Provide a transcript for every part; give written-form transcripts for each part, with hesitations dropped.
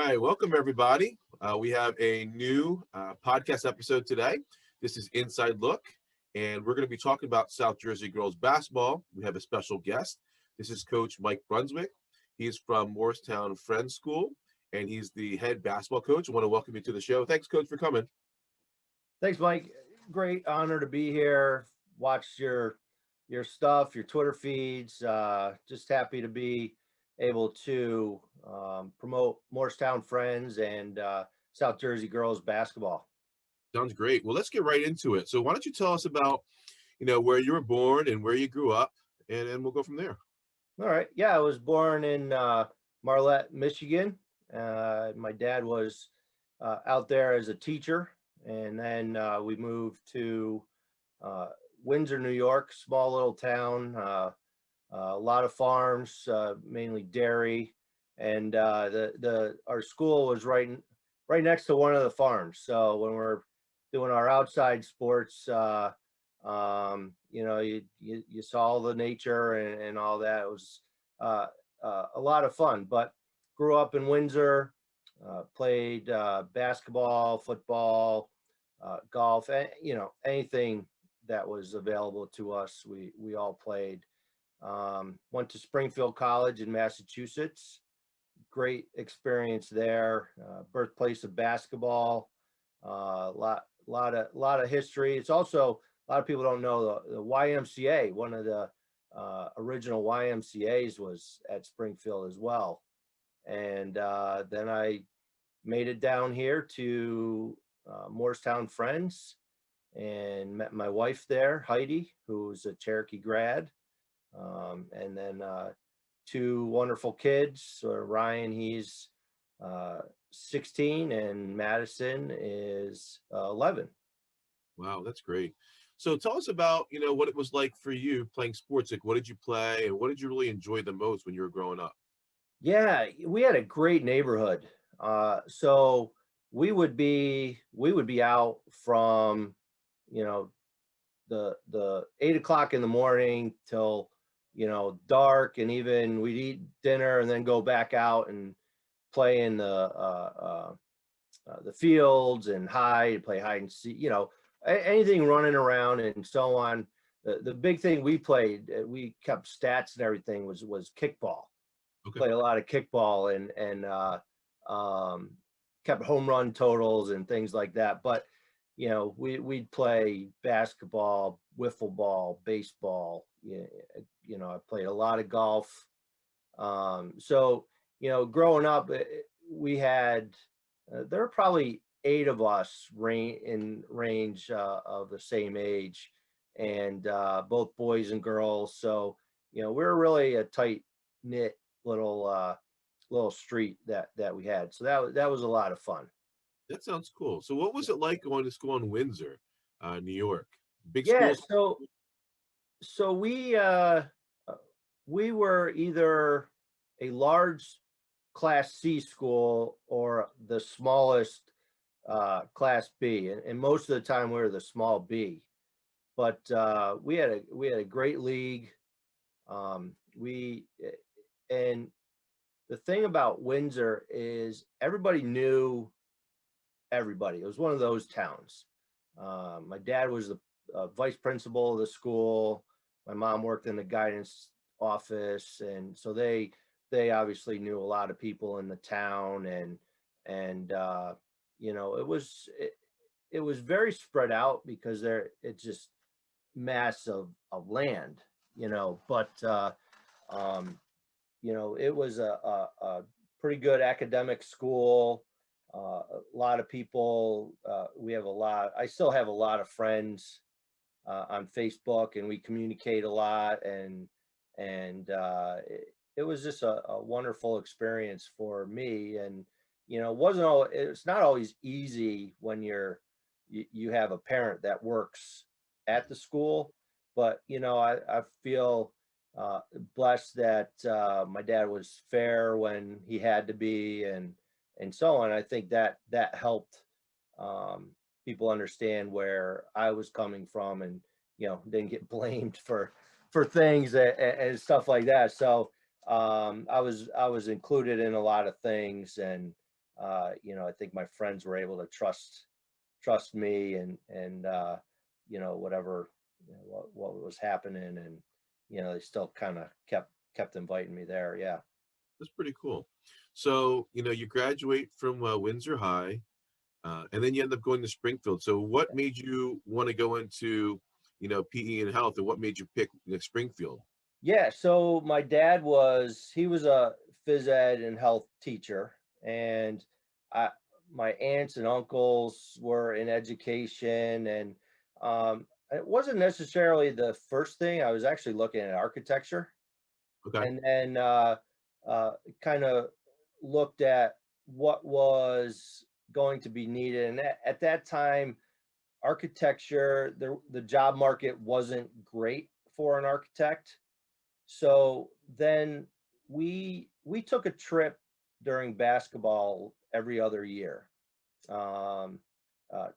right, welcome everybody. We have a new podcast episode today. This is Inside Look, and we're going to be talking about South Jersey girls basketball. We have a special guest. This is Coach Mike Brunswick. He's from Moorestown Friends School, and he's the head basketball coach. I want to welcome you to the show. Thanks, Coach, for coming. Thanks, Mike. Great honor to be here. Watch your stuff, your Twitter feeds. Just happy to be able to promote Moorestown Friends and South Jersey girls basketball. Sounds great. Well, let's get right into it. So why don't you tell us about, where you were born and where you grew up, and then we'll go from there. All right. Yeah, I was born in Marlette, Michigan. My dad was out there as a teacher, and then we moved to Windsor, New York, small little town. A lot of farms, mainly dairy, and our school was right next to one of the farms. So when we're doing our outside sports, you saw the nature and all that. It was a lot of fun. But grew up in Windsor, played basketball, football, golf, anything that was available to us. We all played. Went to Springfield College in Massachusetts. Great experience there. Birthplace of basketball. Lot of history. It's also, a lot of people don't know the YMCA. One of the original YMCA's was at Springfield as well. And then I made it down here to Moorestown Friends and met my wife there, Heidi, who's a Cherokee grad. And then two wonderful kids. Ryan, he's 16, and Madison is 11. Wow, that's great. So tell us about, what it was like for you playing sports. Like, what did you play, and what did you really enjoy the most when you were growing up? Yeah, we had a great neighborhood. So we would be out from, the 8 o'clock in the morning till dark, and even we'd eat dinner and then go back out and play in the fields and play hide and seek, anything running around and so on. The big thing we played, we kept stats and everything, was kickball. Okay. Played a lot of kickball and kept home run totals and things like that. But we'd play basketball, wiffle ball, baseball. I played a lot of golf. So growing up, we had there were probably 8 of us in range of the same age, and both boys and girls. So we were really a tight knit little street that we had. So that was a lot of fun. That sounds cool. So what was it like going to school in Windsor, New York? Big Yeah, school? so we were either a large Class C school or the smallest Class B, and most of the time we were the small B. But we had a great league. And the thing about Windsor is everybody knew everybody. It was one of those towns. My dad was the vice principal of the school. My mom worked in the guidance office, and so they obviously knew a lot of people in the town, and it was very spread out because it's just mass of land, but it was a pretty good academic school. A lot of people. I still have a lot of friends on Facebook, and we communicate a lot, and it was just a wonderful experience for me. And it's not always easy when you have a parent that works at the school, but I feel blessed that my dad was fair when he had to be, and so on. I think that helped people understand where I was coming from, and didn't get blamed for things and stuff like that. So I was included in a lot of things, and I think my friends were able to trust me and whatever, what was happening, and they still kind of kept inviting me there. Yeah. That's pretty cool. So, you graduate from Windsor High, and then you end up going to Springfield. So, what made you want to go into, PE and health, and what made you pick Springfield? Yeah, so my dad he was a phys ed and health teacher, and I my aunts and uncles were in education, and it wasn't necessarily the first thing. I was actually looking at architecture, Okay. and then kind of looked at what was going to be needed. And at that time, architecture, the job market wasn't great for an architect. So then we took a trip during basketball every other year, um,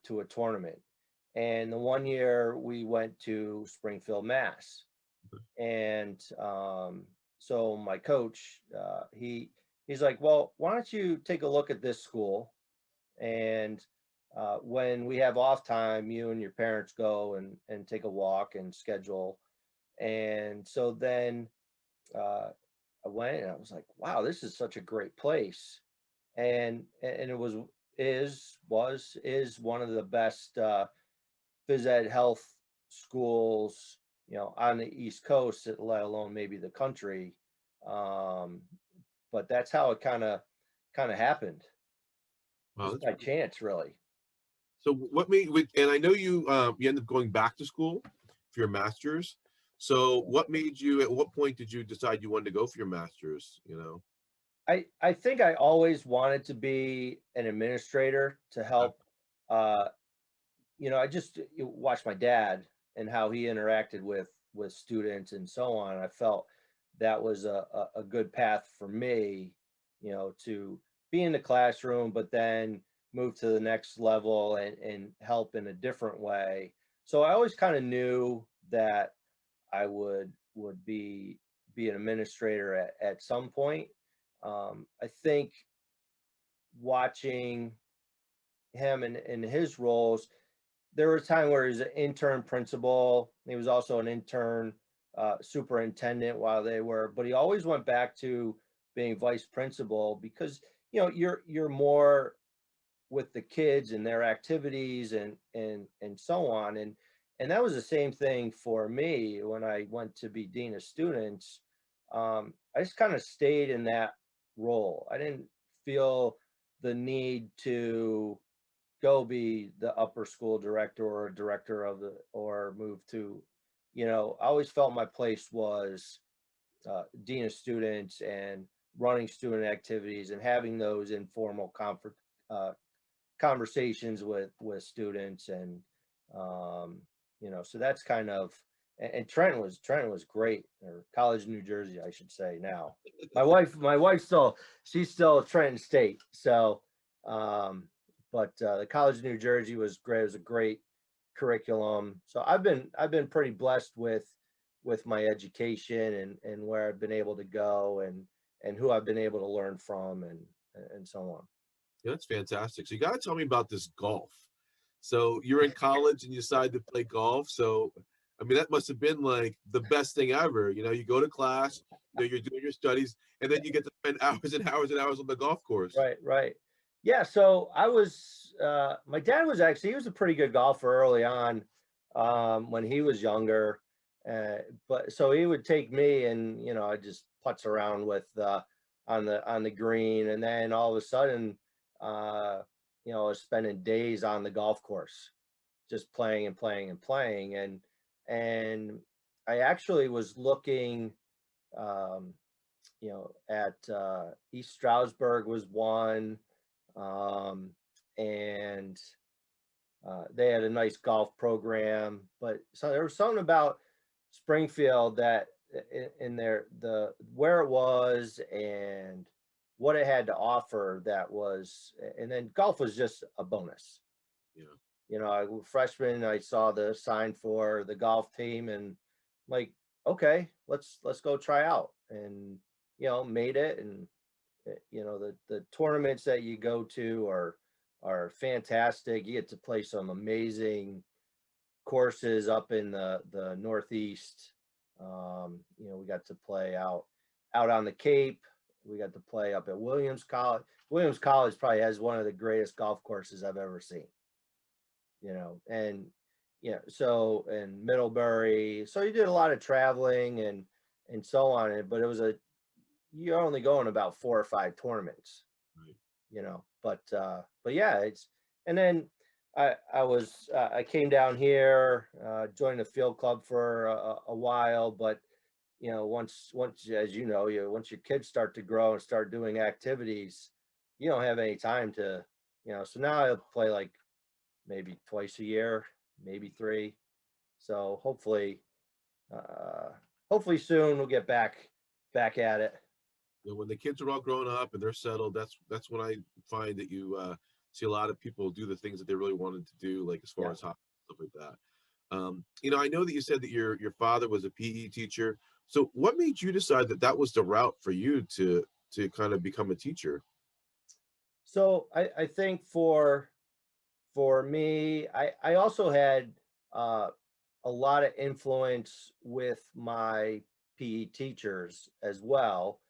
to a tournament. And the one year we went to Springfield, Mass. And so my coach, he's like, well, why don't you take a look at this school? And when we have off time, you and your parents go and take a walk and schedule. And so then I went and I was like, wow, this is such a great place. And it is one of the best phys ed health schools, on the East Coast, let alone maybe the country. Um, but that's how it kind of happened, Wow, just that's by chance, really. so what made and I know you ended up going back to school for your master's. So what made you at what point did you decide you wanted to go for your master's? I think I always wanted to be an administrator to help. Uh, I just watched my dad and how he interacted with students and so on. I felt that was a good path for me, to be in the classroom, but then move to the next level and help in a different way. So I always kind of knew that I would be an administrator at some point. I think watching him in his roles, there was a time where he was an intern principal. He was also an intern superintendent while they were, but he always went back to being vice principal because you're more with the kids and their activities and so on. And that was the same thing for me when I went to be dean of students. I just kind of stayed in that role. I didn't feel the need to go be the upper school director or director of or move to, I always felt my place was dean of students and running student activities and having those informal uh, conversations with students. And so that's kind of, and Trenton was great, or College of New Jersey, I should say. Now my wife she's still at Trenton State. So but the College of New Jersey was great. It was a great curriculum. So I've been pretty blessed with my education and where I've been able to go and who I've been able to learn from and so on. Yeah, that's fantastic. So you got to tell me about this golf. So you're in college and you decide to play golf. So I mean, that must have been like the best thing ever. You go to class, you're doing your studies, and then you get to spend hours and hours and hours on the golf course. Right, right. Yeah, so my dad he was a pretty good golfer early on, when he was younger. But so he would take me and, I just putz around with, on the green. And then all of a sudden, I was spending days on the golf course, just playing and playing and playing. And I actually was looking, um, at East Stroudsburg was one, um, and they had a nice golf program. But so there was something about Springfield that in there, the where it was and what it had to offer, that was, and then golf was just a bonus. Yeah. Freshman, I saw the sign for the golf team and like, okay, let's go try out, and made it, and You know, the tournaments that you go to are fantastic. You get to play some amazing courses up in the Northeast. You know, we got to play out on the Cape. We got to play up at Williams College. Williams College probably has one of the greatest golf courses I've ever seen. You know, and yeah, so and Middlebury. So you did a lot of traveling and so on. But it was you're only going about 4 or 5 tournaments. Right. You know, but yeah, it's and then I came down here, joined the field club for a while, but you know, once as you know, once your kids start to grow and start doing activities, you don't have any time to, you know. So now I play like maybe twice a year, maybe 3. So hopefully soon we'll get back at it. You know, when the kids are all grown up and they're settled, that's when I find that you see a lot of people do the things that they really wanted to do, like as far Yeah. as hockey, stuff like that. You know, I know that you said that your father was a PE teacher. So what made you decide that that was the route for you to kind of become a teacher? So I think for me, I also had a lot of influence with my PE teachers as well.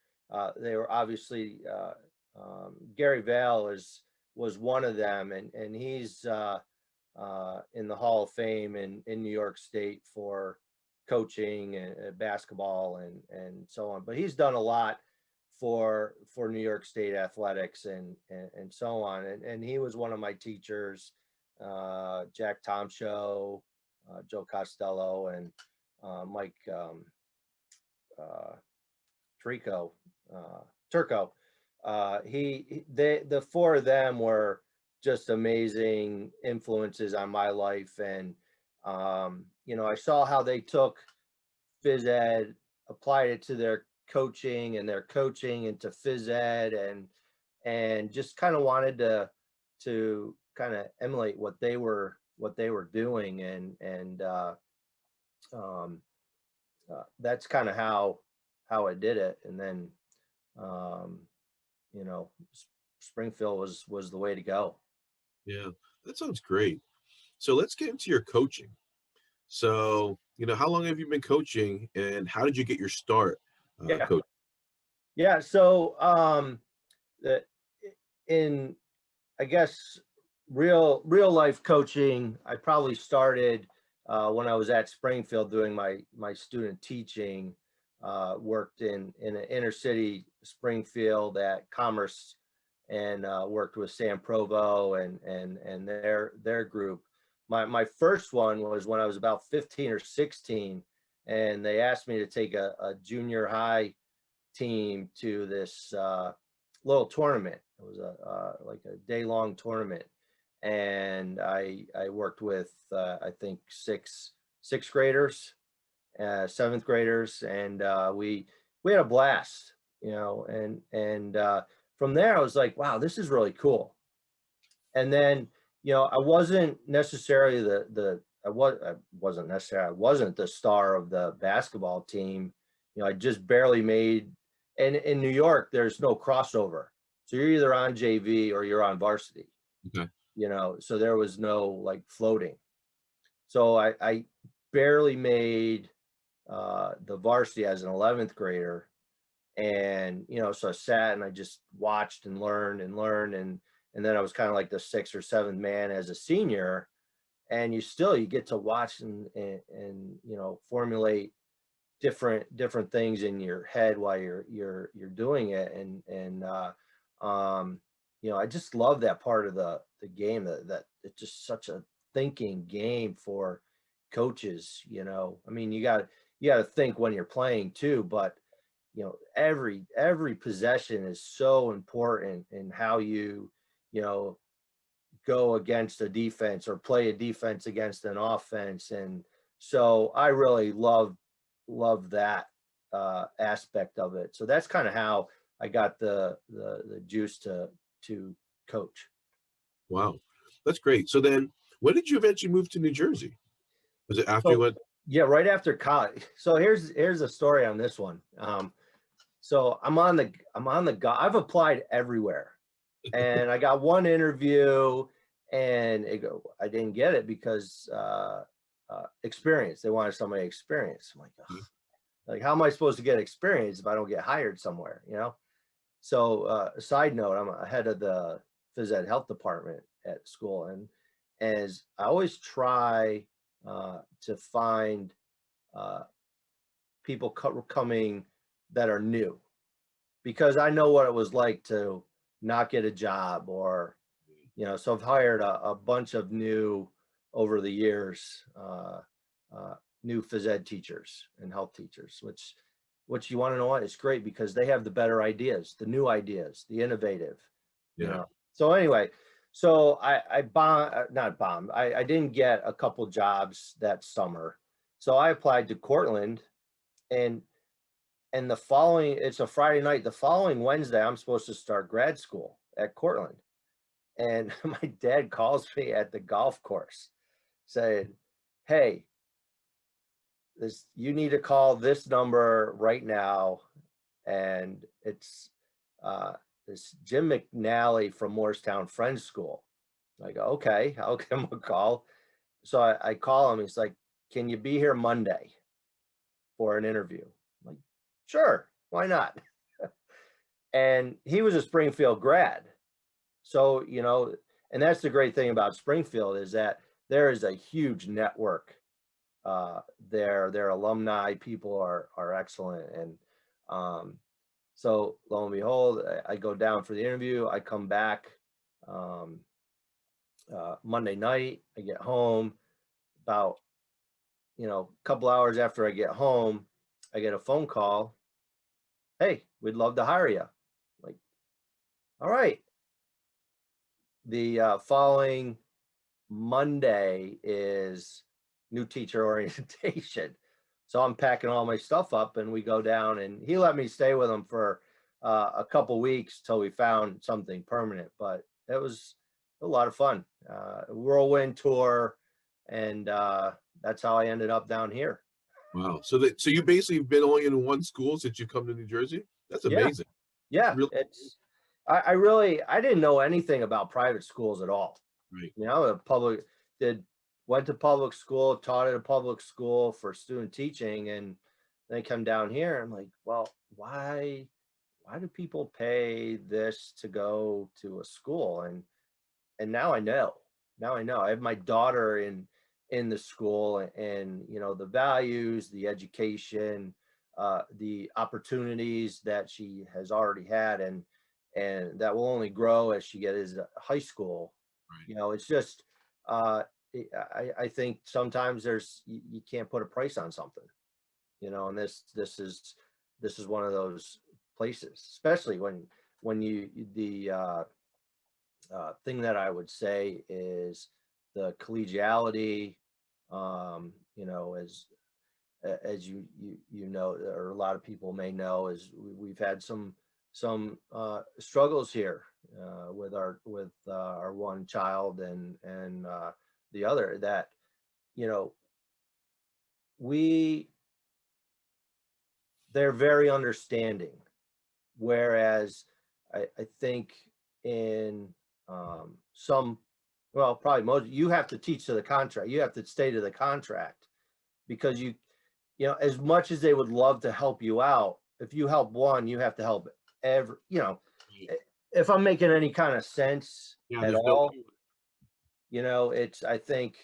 They were obviously Gary Vale was one of them, and he's in the Hall of Fame in New York State for coaching and basketball and so on. But he's done a lot for New York State athletics and so on. And he was one of my teachers, Jack Tomshow, Joe Costello, and Mike Turco. The 4 of them were just amazing influences on my life. And, you know, I saw how they took phys ed, applied it to their coaching and their coaching into phys ed, and just kind of wanted to kind of emulate what they were doing. And that's kind of how I did it. And then, you know, Springfield was the way to go. Yeah, that sounds great. So let's get into your coaching. So, you know, how long have you been coaching and how did you get your start Yeah. coaching? Yeah. So, in, I guess, real life coaching, I probably started when I was at Springfield doing my student teaching. Worked in an inner city Springfield at Commerce, and worked with Sam Provo and their group. My first one was when I was about 15 or 16, and they asked me to take a junior high team to this little tournament. It was like a day-long tournament, and I worked with I think sixth graders, 7th graders, and we had a blast, you know. And from there I was like, wow, this is really cool. And then, you know, I wasn't necessarily I wasn't the star of the basketball team. You know, I just barely made. And in New York, there's no crossover, so you're either on JV or you're on varsity. Okay. You know, so there was no like floating. So I barely made the varsity as an 11th grader. And, you know, so I sat and I just watched and learned, and then I was kind of like the 6th or 7th man as a senior. And you get to watch and you know, formulate different things in your head while you're doing it. And you know, I just love that part of the game, that it's just such a thinking game for coaches. You know, I mean, you got to think when you're playing too, but you know, every possession is so important in how you know, go against a defense or play a defense against an offense. And so I really love that aspect of it. So that's kind of how I got the juice to coach. Wow, that's great. So then when did you eventually move to New Jersey? Was it after you went? Yeah, right after college. So here's a story on this one. So I've applied everywhere, and I got one interview, and I didn't get it because experience. They wanted somebody experienced. I'm like, ugh, like, how am I supposed to get experience if I don't get hired somewhere? So a side note, I'm head of the phys ed health department at school, and as I always try to find people coming that are new, because I know what it was like to not get a job, or so I've hired a bunch of new over the years, new phys ed teachers and health teachers, which you want to know what, it's great because they have the better ideas, the new ideas, the innovative, Yeah. So anyway, so I not bombed. I didn't get a couple jobs that summer. So I applied to Cortland, and it's a Friday night. The following Wednesday, I'm supposed to start grad school at Cortland. And my dad calls me at the golf course saying, hey, you need to call this number right now. And it's this Jim McNally from Moorestown Friends School. I go, okay, I'll give him a call. So I call him. He's like, can you be here Monday for an interview? I'm like, sure, why not? And he was a Springfield grad. So, and that's the great thing about Springfield, is that there is a huge network there. Their alumni people are excellent. And so lo and behold, I go down for the interview. I come back Monday night. I get home about, a couple hours after I get home, I get a phone call. Hey, we'd love to hire you. Like, all right. The following Monday is new teacher orientation. So I'm packing all my stuff up, and we go down, and he let me stay with him for a couple weeks till we found something permanent. But it was a lot of fun, whirlwind tour, and that's how I ended up down here. Wow. So you basically have been only in one school since you come to New Jersey? That's amazing. Yeah. Really? I didn't know anything about private schools at all. Right. Went to public school, taught at a public school for student teaching, and then come down here. I'm like, well, why do people pay this to go to a school? And now I know. I have my daughter in the school, and the values, the education, the opportunities that she has already had, and that will only grow as she gets to high school. Right. It's just I think sometimes you can't put a price on something, and this is one of those places, especially when the thing that I would say is the collegiality, as you know, or a lot of people may know, is we've had some struggles here with our one child and the other, that they're very understanding, whereas I think in probably most, you have to teach to the contract. You have to stay to the contract, because as much as they would love to help you out, if you help one, you have to help every, if I'm making any kind of sense at all, I think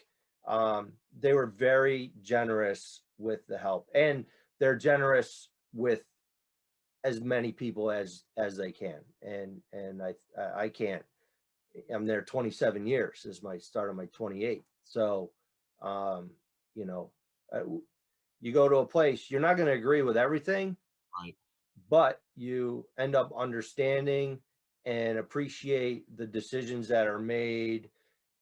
they were very generous with the help, and they're generous with as many people as they can. And I can't, I'm there 27 years, is my start of my 28th. So, you go to a place, you're not going to agree with everything, Right. but you end up understanding and appreciate the decisions that are made,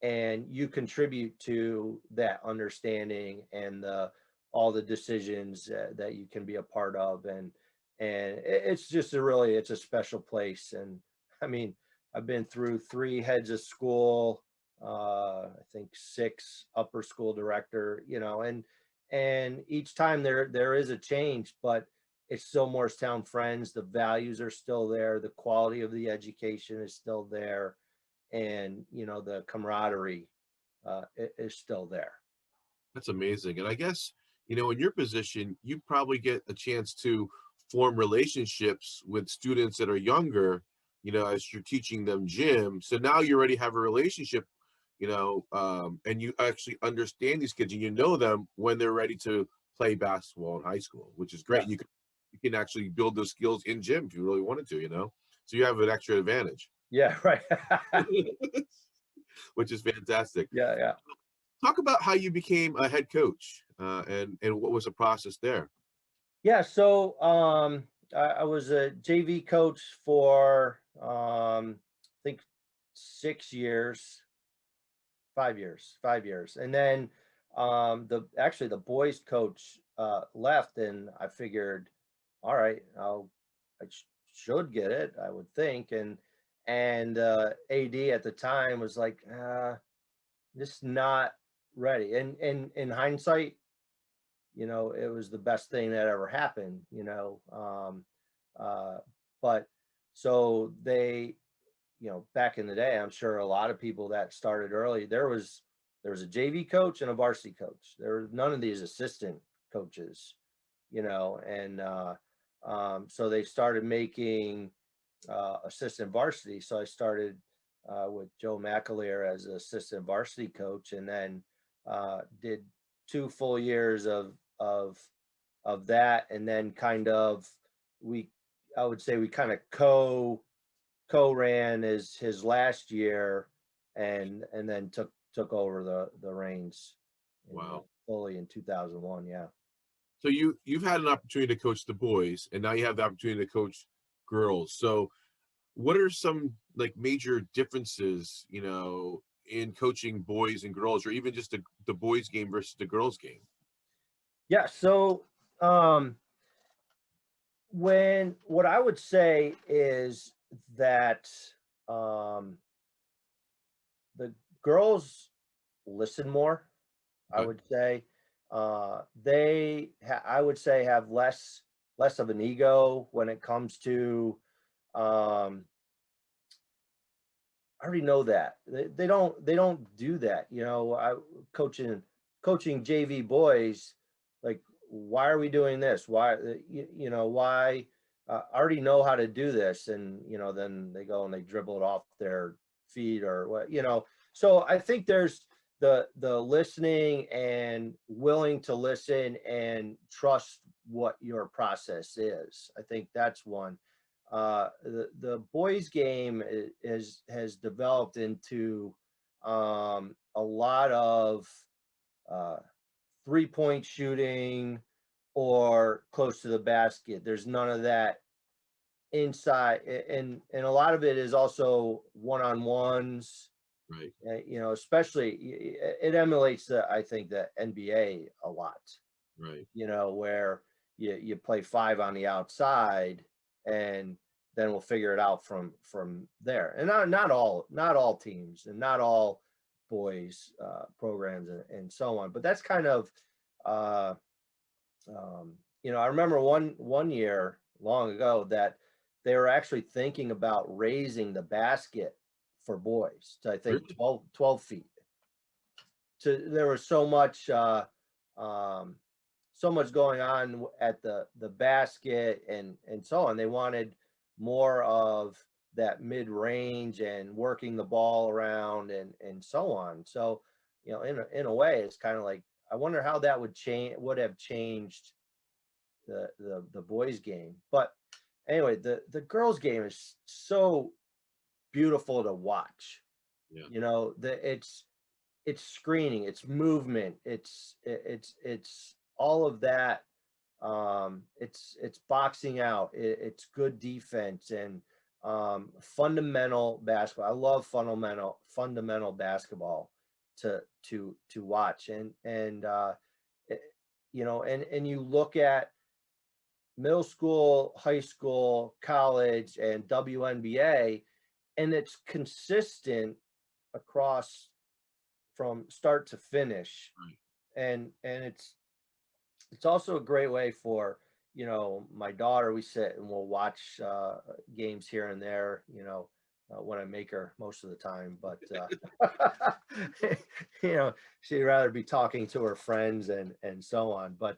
and you contribute to that understanding and all the decisions that you can be a part of. And it's just it's a special place. And I mean, I've been through 3 heads of school, I think 6 upper school director, and each time there is a change, but it's still Moorestown Friends. The values are still there. The quality of the education is still there. And, you know, the camaraderie is still there. That's amazing. And I guess, you know, in your position, you probably get a chance to form relationships with students that are younger, you know, as you're teaching them gym. So now you already have a relationship, you know, and you actually understand these kids and you know them when they're ready to play basketball in high school, which is great. Yeah. You can actually build those skills in gym if you really wanted to, you know, so you have an extra advantage, Yeah. Right. which is fantastic. Yeah. Yeah. Talk about how you became a head coach, and what was the process there? Yeah. So I was a JV coach for I think 6 years, 5 years. And then the boys coach left, and I figured, all right, should get it, I would think. And AD at the time was like, just not ready. And in hindsight, you know, it was the best thing that ever happened, you know. But so they, you know, back in the day, I'm sure a lot of people that started early, there was a JV coach and a varsity coach. There were none of these assistant coaches, you know. And so they started making assistant varsity. So I started with Joe McAleer as assistant varsity coach, and then did 2 full years of that, and then kind of I would say we kind of co-ran his last year, and then took over the reins Wow. fully in 2001. Yeah. So you've had an opportunity to coach the boys, and now you have the opportunity to coach girls. So what are some like major differences, you know, in coaching boys and girls, or even just the boys game versus the girls game? Yeah. So what I would say is that um, the girls listen more. I Okay. would say I would say have less of an ego when it comes to. I already know that they don't do that. You know, coaching JV boys, like, why are we doing this? Why you know why? I already know how to do this, and you know, then they go and they dribble it off their feet or what, you know. So I think there's the listening and willing to listen and trust what your process is. I think that's one. The boys game has developed into a lot of uh, 3-point shooting or close to the basket. There's none of that inside, and a lot of it is also one-on-ones. Right. You know, especially it emulates I think the NBA a lot. Right. You know, where you play five on the outside, and then we'll figure it out from there. And not all teams and not all boys programs and so on. But that's kind of uh, you know, I remember one year long ago that they were actually thinking about raising the basket for boys to, I think, Really? 12 feet. There was um, so much going on at the basket and so on. They wanted more of that mid range and working the ball around and so on. So, you know, in a way, it's kind of like, I wonder how that would have changed the boys game. But anyway, the girls game is so beautiful to watch. Yeah. You know, it's screening, it's movement, it's all of that. It's boxing out, it's good defense, and fundamental basketball. I love fundamental basketball to watch. And it- you know, and you look at middle school, high school, college, and WNBA, and it's consistent across from start to finish. Right. And it's also a great way for you know, my daughter, we sit and we'll watch games here and there, you know, when I make her most of the time. But, you know, she'd rather be talking to her friends and so on. But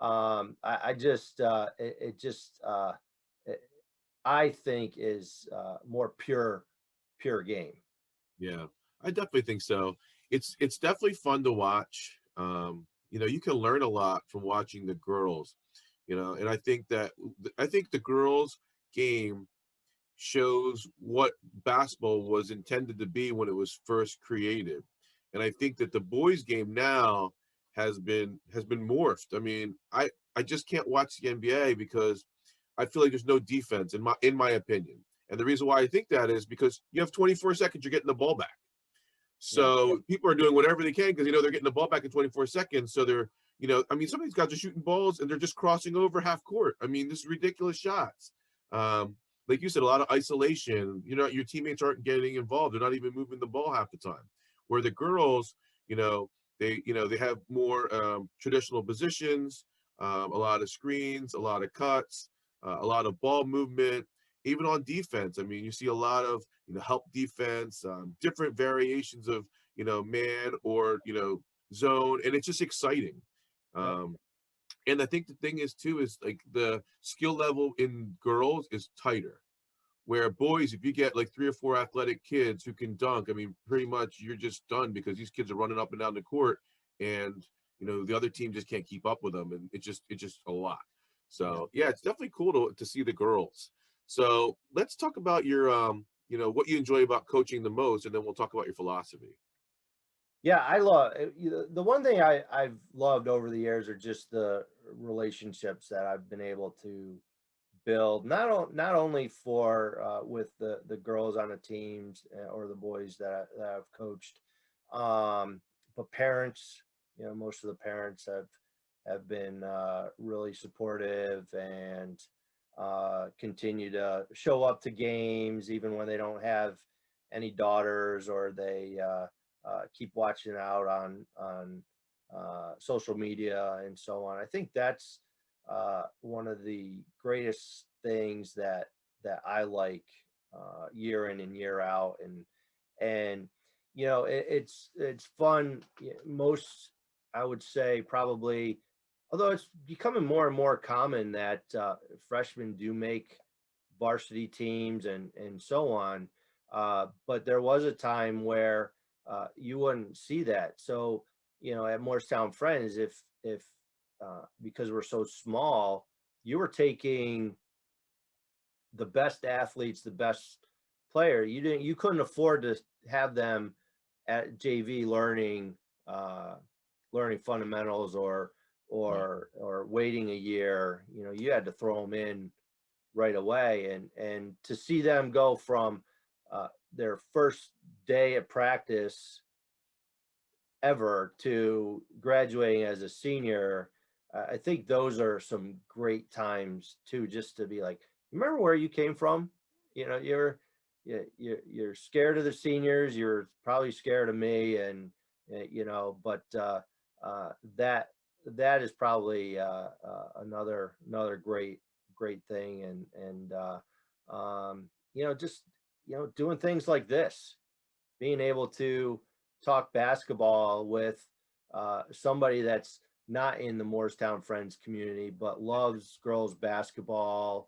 I just, it just, it, I think is more pure game. Yeah, I definitely think so. It's definitely fun to watch. You know, you can learn a lot from watching the girls, you know, and I think the girls game shows what basketball was intended to be when it was first created. And I think that the boys game now has been morphed. I mean, I just can't watch the NBA because I feel like there's no defense in my opinion. And the reason why I think that is because you have 24 seconds, you're getting the ball back. Yeah. So people are doing whatever they can because you know they're getting the ball back in 24 seconds. So they're, you know, I mean, some of these guys are shooting balls and they're just crossing over half court. I mean, this is ridiculous shots. Like you said, a lot of isolation. You know, your teammates aren't getting involved. They're not even moving the ball half the time. Where the girls, you know, they have more traditional positions, a lot of screens, a lot of cuts, a lot of ball movement. Even on defense, I mean, you see a lot of, you know, help defense, different variations of, you know, man or, you know, zone, and it's just exciting. Yep. Um, and I think the thing is too is like the skill level in girls is tighter. Where boys, if you get like 3 or 4 athletic kids who can dunk, I mean, pretty much you're just done because these kids are running up and down the court, and you know the other team just can't keep up with them, and it's just a lot. Yeah. So yeah, it's definitely cool to see the girls. So let's talk about your you know, what you enjoy about coaching the most, and then we'll talk about your philosophy. Yeah, I love the one thing I've loved over the years are just the relationships that I've been able to build, not only for with the girls on the teams or the boys that I've coached, but parents. You know, most of the parents have been really supportive and continue to show up to games even when they don't have any daughters, or they keep watching out on social media and so on. I think that's one of the greatest things that I like year in and year out, and you know it's fun. Most, I would say, probably, although it's becoming more and more common that freshmen do make varsity teams and so on. But there was a time where you wouldn't see that. So, you know, at Moorestown Friends, if because we're so small, you were taking the best athletes, the best player. You couldn't afford to have them at JV uh, learning fundamentals Right. or waiting a year. You know, you had to throw them in right away, and to see them go from their first day at practice ever to graduating as a senior, I think those are some great times too, just to be like, remember where you came from? You know, you're scared of the seniors, you're probably scared of me, and you know, but that that is probably another great thing, and you know, just, you know, doing things like this, being able to talk basketball with somebody that's not in the Moorestown Friends community but loves girls basketball,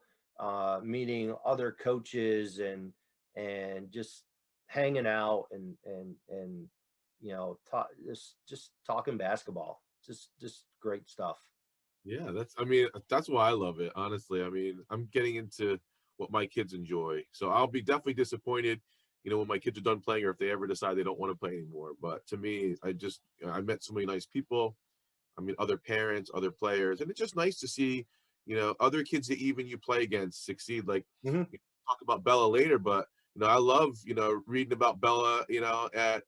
meeting other coaches and just hanging out and you know, just talking basketball, just great stuff. Yeah, that's, I mean, that's why I love it, honestly. I mean, I'm getting into what my kids enjoy. So I'll be definitely disappointed, you know, when my kids are done playing or if they ever decide they don't want to play anymore. But to me, I met so many nice people. I mean, other parents, other players, and it's just nice to see, you know, other kids that even you play against succeed. Like, Hmm. you know, talk about Bella later, but you know, I love, you know, reading about Bella, you know, at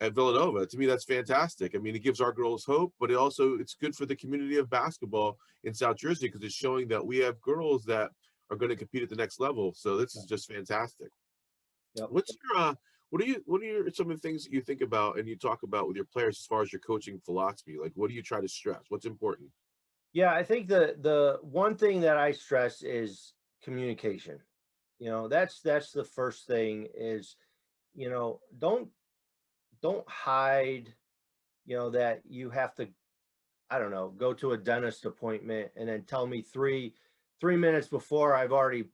Villanova. To me, that's fantastic. I mean, it gives our girls hope, but it's good for the community of basketball in South Jersey because it's showing that we have girls that are going to compete at the next level. So this is just fantastic. Yep. What's your what are your some of the things that you think about and you talk about with your players as far as your coaching philosophy? Like, what do you try to stress? What's important? Yeah, I think the one thing that I stress is communication. That's the first thing is, don't hide, that you have to, I don't know, go to a dentist appointment and then tell me three minutes before I've already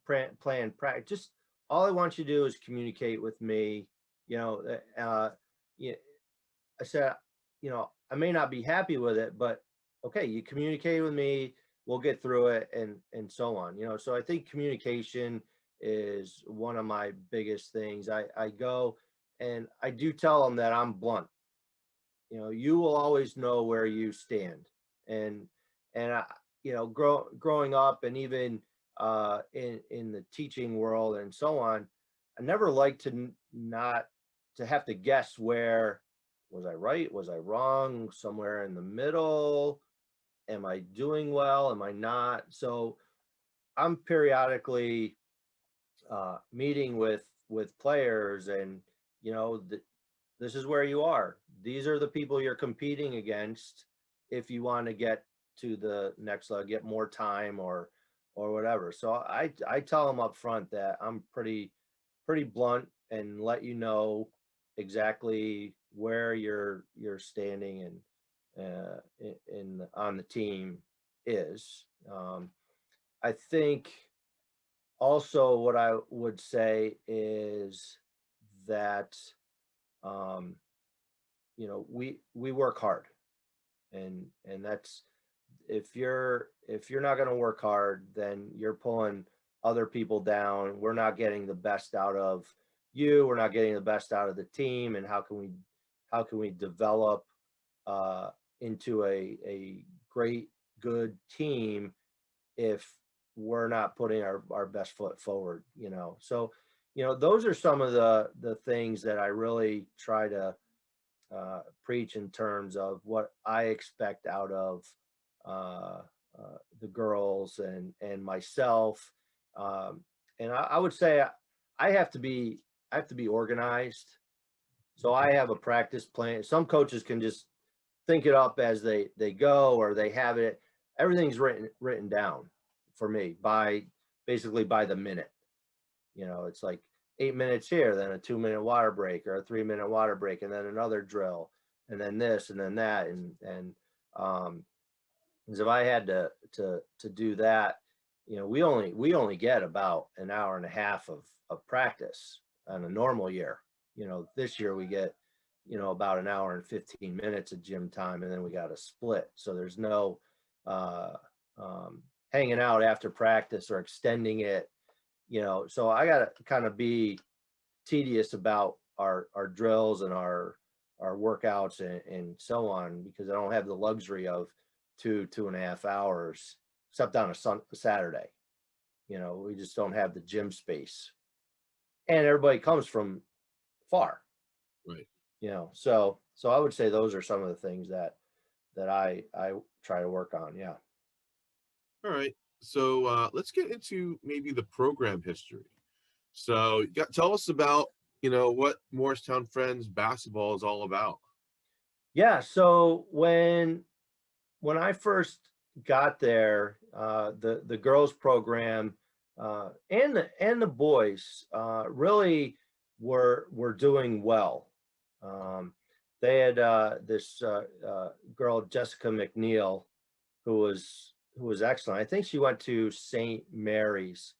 planned practice. Just all I want you to do is communicate with me. You know, yeah, I said, I may not be happy with it, but okay, you communicate with me, we'll get through it, and so on. So I think communication is one of my biggest things. I go and I do tell them that I'm blunt. You will always know where you stand. And I, growing up and even in the teaching world and so on, I never liked to not to have to guess where was I right, was I wrong, somewhere in the middle, am I doing well, am I not? So I'm periodically meeting with players, and this is where you are. These are the people you're competing against if you want to get to the next level, get more time or whatever. So I tell them up front that I'm pretty blunt and let you know exactly where you're standing and in on the team is. I think also what I would say is that um, we work hard, and that's if you're not going to work hard, then you're pulling other people down. We're not getting the best out of you. We're not getting the best out of the team. And how can we develop uh, into a great good team if we're not putting our best foot forward? So those are some of the things that I really try to preach in terms of what I expect out of uh, the girls and myself. Um, and I would say I have to be organized. So I have a practice plan. Some coaches can just think it up as they go, or they have it. Everything's written down for me by basically by the minute. It's like 8 minutes here, then a 2 minute water break or a 3 minute water break, and then another drill, and then this, and then that, and because if I had to do that, we only get about an hour and a half of practice on a normal year. This year we get about an hour and 15 minutes of gym time, and then we got a split. So there's no uh, hanging out after practice or extending it. So I got to kind of be tedious about our drills and our workouts and so on, because I don't have the luxury of 2.5 hours except on a Saturday. We just don't have the gym space, and everybody comes from far. Right. So I would say those are some of the things that I try to work on. Yeah. All right. So let's get into maybe the program history. So tell us about, what Moorestown Friends basketball is all about. Yeah. So when I first got there, the girls program and the boys really were doing well. Um, they had this girl, Jessica McNeil, who was excellent. I think she went to St. Mary's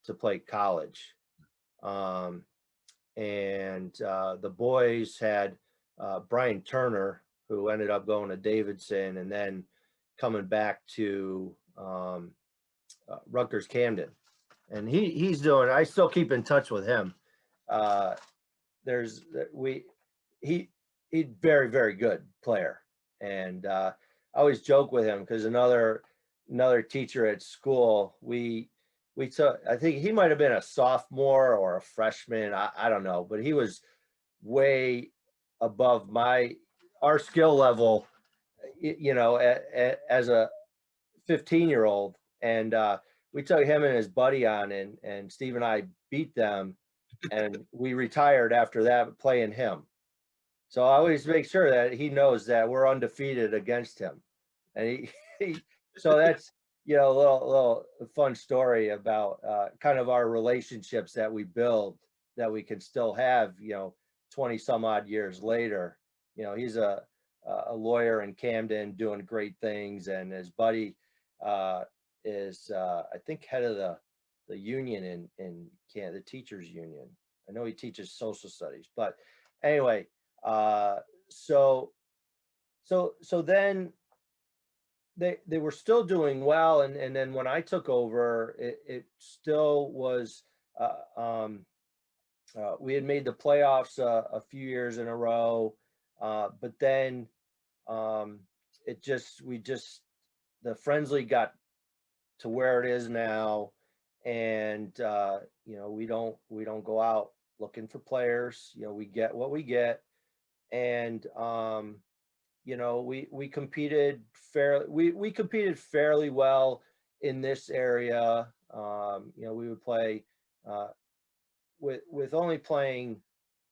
to play college. Um, and the boys had Brian Turner, who ended up going to Davidson and then coming back to Rutgers Camden. And he's doing. I still keep in touch with him. Uh, there's we he he's very very good player, and I always joke with him because another teacher at school, we took, I think he might have been a sophomore or a freshman, I don't know, but he was way above our skill level, as a 15-year-old. And we took him and his buddy on, and Steve and I beat them, and we retired after that playing him. So I always make sure that he knows that we're undefeated against him. And he so that's, a little fun story about kind of our relationships that we build that we can still have, 20 some odd years later. He's a lawyer in Camden doing great things, and his buddy is I think head of the union in the teachers union. I know he teaches social studies, but anyway, so then they were still doing well, and then when I took over, it still was we had made the playoffs a few years in a row, but then the Friends League got to where it is now, and we don't go out looking for players. We get what we get, and we competed we competed fairly well in this area. We would play with only playing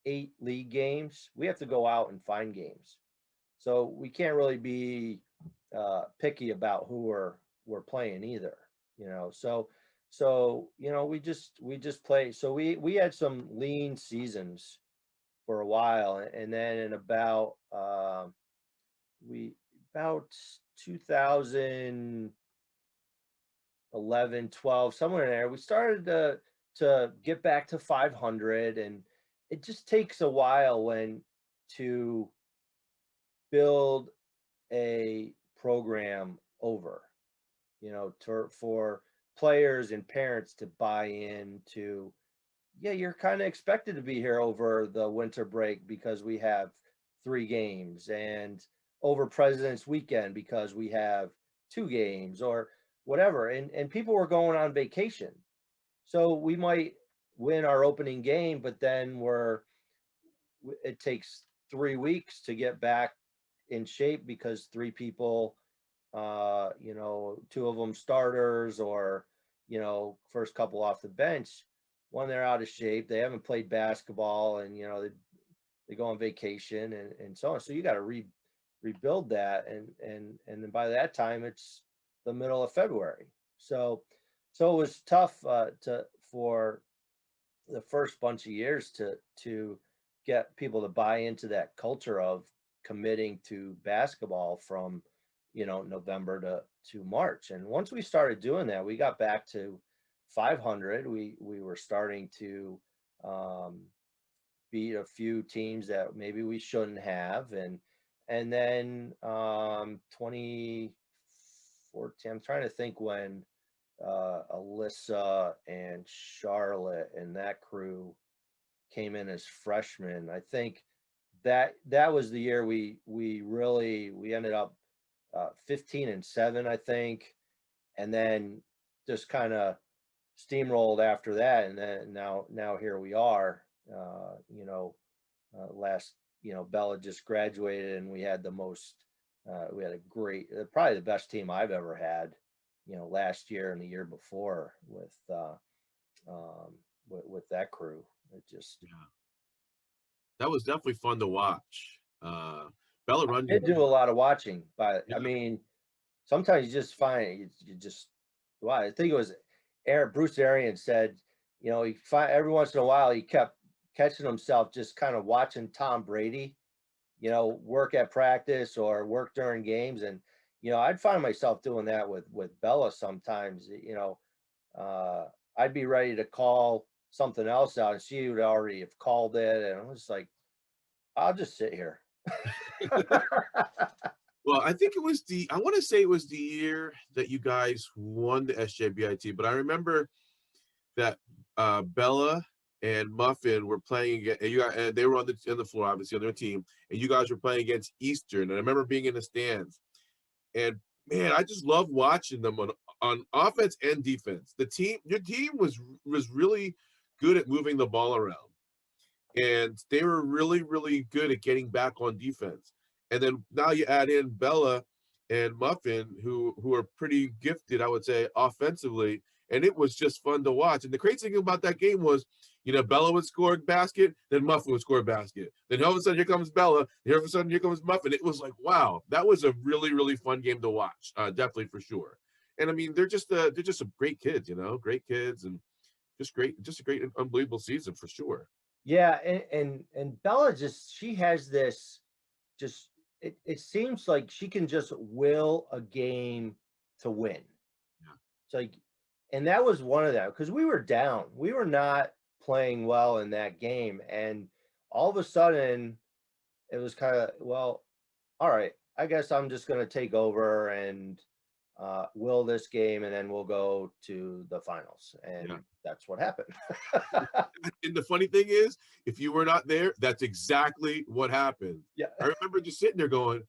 8 league games. We have to go out and find games, so we can't really be picky about who we're playing either. We just play. So we had some lean seasons for a while, and then in about 2011, 12, somewhere in there, we started to get back to 500, and it just takes a while to build a program over, for players and parents to buy into. Yeah, you're kind of expected to be here over the winter break because we have 3 games, and over President's Weekend because we have 2 games, or whatever. And people were going on vacation. So we might win our opening game, but then it takes 3 weeks to get back in shape because 3 people, 2 of them starters, or, first couple off the bench, when they're out of shape, they haven't played basketball, and, they go on vacation, and so on. So you got to rebuild that. And then by that time, it's the middle of February. So it was tough for the first bunch of years to get people to buy into that culture of committing to basketball from, November to March. And once we started doing that, we got back to 500. We were starting to beat a few teams that maybe we shouldn't have. And then 2014, I'm trying to think when Alyssa and Charlotte and that crew came in as freshmen. I think that was the year we ended up 15-7, I think, and then just kind of steamrolled after that. And then now here we are. Last, Bella just graduated, and we had we had a great, probably the best team I've ever had, last year and the year before with that crew. It just, that was definitely fun to watch. Bella Run did do a lot of watching, but Yeah. I mean, sometimes you just find you just, wow. I think it was Bruce Arians said, he every once in a while he kept catching himself just kind of watching Tom Brady, work at practice or work during games. And, I'd find myself doing that with Bella sometimes. I'd be ready to call something else out, and she would already have called it. And I was like, I'll just sit here. Well, I think I want to say it was the year that you guys won the SJBIT, but I remember that Bella and Muffin were playing against, and they were on the floor, obviously, on their team, and you guys were playing against Eastern. And I remember being in the stands, and man, I just love watching them on offense and defense. Your team was really good at moving the ball around, and they were really, really good at getting back on defense. And then now you add in Bella and Muffin, who are pretty gifted, I would say, offensively, and it was just fun to watch. And the crazy thing about that game was, Bella would score a basket, then Muffin would score a basket. Then all of a sudden, here comes Bella. Here all of a sudden, here comes Muffin. It was like, wow, that was a really, really fun game to watch. Definitely for sure. And I mean, they're just some great kids, great kids, and just a great, unbelievable season for sure. Yeah, and Bella she has this just it seems like she can just will a game to win. Yeah. It's like, and that was one of them because we were down. We were not playing well in that game, and all of a sudden it was kind of, well, all right, I guess I'm just going to take over and will this game, and then we'll go to the finals. And that's what happened. And the funny thing is, if you were not there, that's exactly what happened. Yeah. I remember just sitting there going,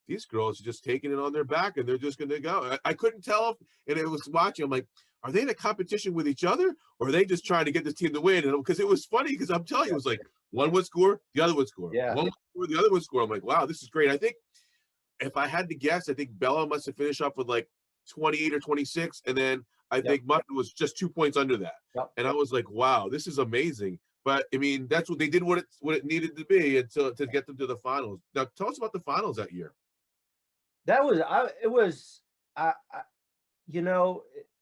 these girls are just taking it on their back and they're just going to go. I couldn't tell if, and it was watching, I'm like, are they in a competition with each other, or are they just trying to get this team to win? And because it was funny, because I'm telling you, it was like one would score, the other would score. Yeah. One would score, the other would score. I'm like, wow, this is great. I think if I had to guess, I think Bella must have finished up with like 28 or 26, and then I think Muffin was just 2 points under that. And I was like, wow, this is amazing. But I mean, that's what they did, what it needed to be until to get them to the finals. Now, tell us about the finals that year. That was it was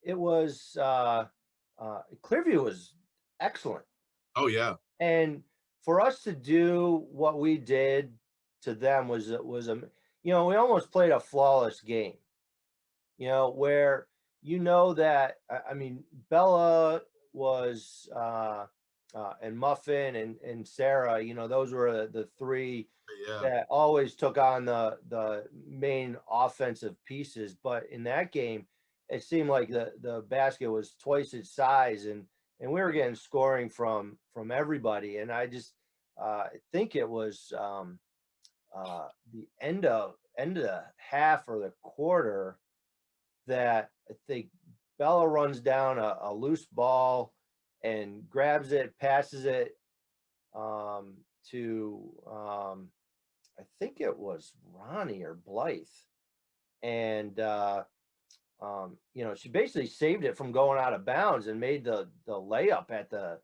it was Clearview was excellent. Oh yeah. And for us to do what we did to them was we almost played a flawless game. Where that, I mean, Bella was and Muffin and Sarah, those were the three that always took on the main offensive pieces. But in that game, it seemed like the basket was twice its size, and we were getting scoring from everybody. And I just think it was the end of the half or the quarter that I think Bella runs down a loose ball and grabs it, passes it to I think it was Ronnie or Blythe, and she basically saved it from going out of bounds and made the layup at the